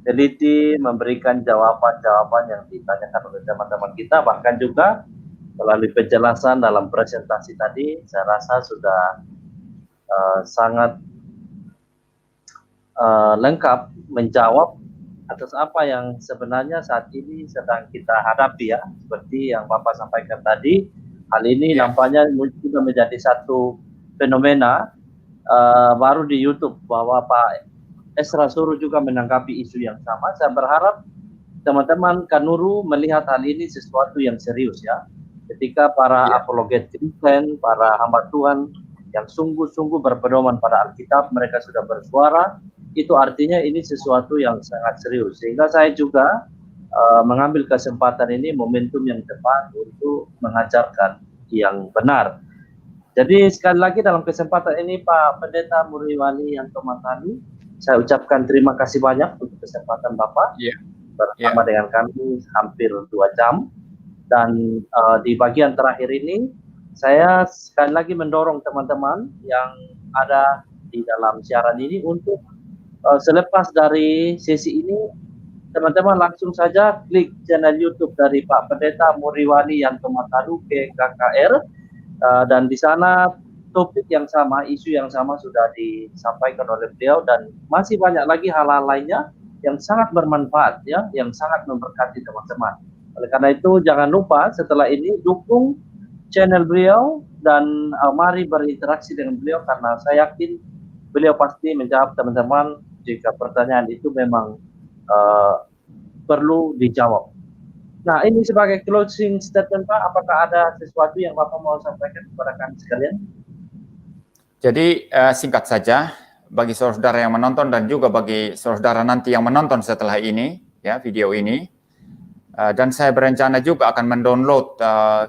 teliti memberikan jawaban-jawaban yang ditanyakan oleh teman-teman kita, bahkan juga melalui penjelasan dalam presentasi tadi, saya rasa sudah sangat lengkap menjawab atas apa yang sebenarnya saat ini sedang kita hadapi, ya. Seperti yang Bapak sampaikan tadi, hal ini nampaknya sudah menjadi satu fenomena baru di YouTube, bahwa Pak Esra Suru juga menanggapi isu yang sama. Saya berharap teman-teman Kanuru melihat hal ini sesuatu yang serius, ya. Ketika para apologet Kristen, para hamba Tuhan yang sungguh-sungguh berpedoman pada Alkitab, mereka sudah bersuara, itu artinya ini sesuatu yang sangat serius. Sehingga saya juga mengambil kesempatan ini, momentum yang tepat untuk mengajarkan yang benar. Jadi sekali lagi dalam kesempatan ini Pak Pendeta Muriwali Yanto Matani, saya ucapkan terima kasih banyak untuk kesempatan Bapak bersama dengan kami hampir 2 jam. Dan di bagian terakhir ini, saya sekali lagi mendorong teman-teman yang ada di dalam siaran ini untuk selepas dari sesi ini, teman-teman langsung saja klik channel YouTube dari Pak Pendeta Muriwali Yanto Matani PKKR, dan di sana topik yang sama, isu yang sama sudah disampaikan oleh beliau, dan masih banyak lagi hal-hal lainnya yang sangat bermanfaat, ya, yang sangat memberkati teman-teman. Oleh karena itu jangan lupa setelah ini dukung channel beliau dan mari berinteraksi dengan beliau karena saya yakin beliau pasti menjawab teman-teman jika pertanyaan itu memang perlu dijawab. Nah, ini sebagai closing statement Pak, apakah ada sesuatu yang Bapak mau sampaikan kepada kami sekalian? Jadi singkat saja, bagi saudara yang menonton dan juga bagi saudara nanti yang menonton setelah ini, ya video ini, dan saya berencana juga akan mendownload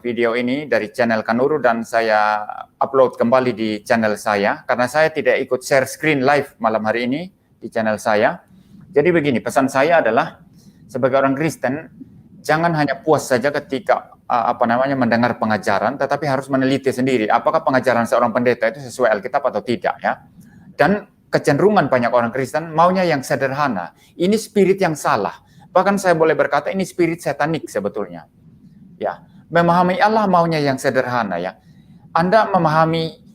video ini dari channel Kanuru dan saya upload kembali di channel saya, karena saya tidak ikut share screen live malam hari ini di channel saya. Jadi begini, pesan saya adalah sebagai orang Kristen, jangan hanya puas saja ketika mendengar pengajaran, tetapi harus meneliti sendiri apakah pengajaran seorang pendeta itu sesuai Alkitab atau tidak, ya. Dan kecenderungan banyak orang Kristen maunya yang sederhana. Ini spirit yang salah. Bahkan saya boleh berkata ini spirit satanik sebetulnya. Ya, memahami Allah maunya yang sederhana, ya. Anda memahami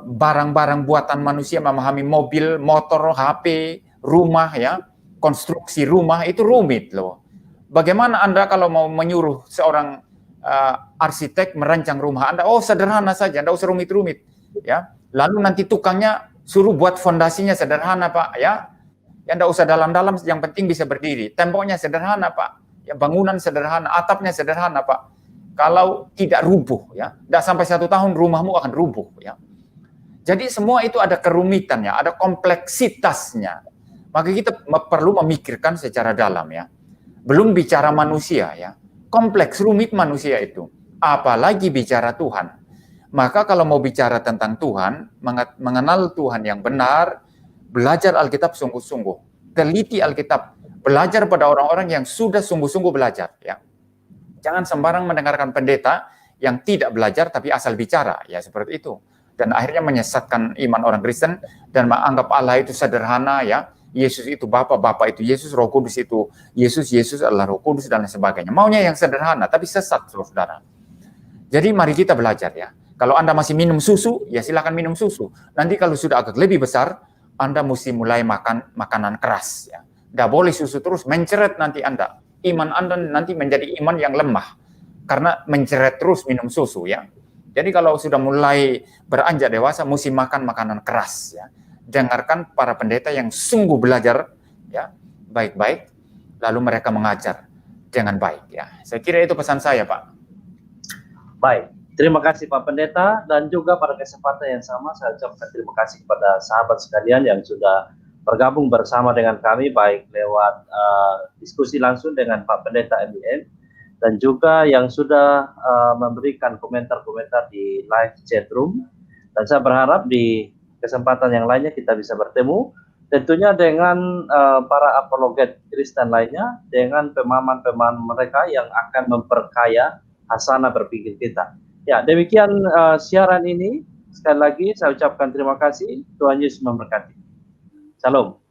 barang-barang buatan manusia, memahami mobil, motor, HP, rumah, ya, konstruksi rumah itu rumit loh. Bagaimana Anda kalau mau menyuruh seorang arsitek merancang rumah Anda, oh sederhana saja, Anda usah rumit-rumit, ya. Lalu nanti tukangnya suruh buat fondasinya sederhana Pak, ya. Ya Anda usah dalam-dalam, yang penting bisa berdiri. Temboknya sederhana Pak, ya, bangunan sederhana, atapnya sederhana Pak. Kalau tidak rubuh, ya, tidak sampai 1 tahun rumahmu akan rubuh, ya. Jadi semua itu ada kerumitannya, ada kompleksitasnya. Maka kita perlu memikirkan secara dalam, ya. Belum bicara manusia, ya, kompleks, rumit manusia itu. Apalagi bicara Tuhan. Maka kalau mau bicara tentang Tuhan, mengenal Tuhan yang benar, belajar Alkitab sungguh-sungguh, teliti Alkitab, belajar pada orang-orang yang sudah sungguh-sungguh belajar, ya. Jangan sembarang mendengarkan pendeta yang tidak belajar tapi asal bicara, ya, seperti itu. Dan akhirnya menyesatkan iman orang Kristen dan menganggap Allah itu sederhana, ya. Yesus itu Bapa, Bapa itu Yesus, Roh Kudus itu Yesus, Yesus adalah Roh Kudus dan lain sebagainya. Maunya yang sederhana, tapi sesat, saudara. Jadi mari kita belajar, ya. Kalau Anda masih minum susu, ya silakan minum susu. Nanti kalau sudah agak lebih besar, Anda mesti mulai makan makanan keras, ya. Nggak boleh susu terus, menceret nanti Anda. Iman Anda nanti menjadi iman yang lemah karena menceret terus minum susu, ya. Jadi kalau sudah mulai beranjak dewasa, mesti makan makanan keras, ya. Dengarkan para pendeta yang sungguh belajar, ya, baik-baik, lalu mereka mengajar dengan baik, ya. Saya kira itu pesan saya, Pak. Baik, terima kasih Pak Pendeta, dan juga pada kesempatan yang sama saya ucapkan terima kasih kepada sahabat sekalian yang sudah bergabung bersama dengan kami, baik lewat diskusi langsung dengan Pak Pendeta MIN, dan juga yang sudah memberikan komentar-komentar di live chat room. Dan saya berharap di kesempatan yang lainnya kita bisa bertemu, tentunya dengan para apologet Kristen lainnya, dengan pemahaman-pemahaman mereka yang akan memperkaya hasanah berpikir kita. Ya, demikian siaran ini. Sekali lagi saya ucapkan terima kasih. Tuhan Yesus memberkati. Shalom.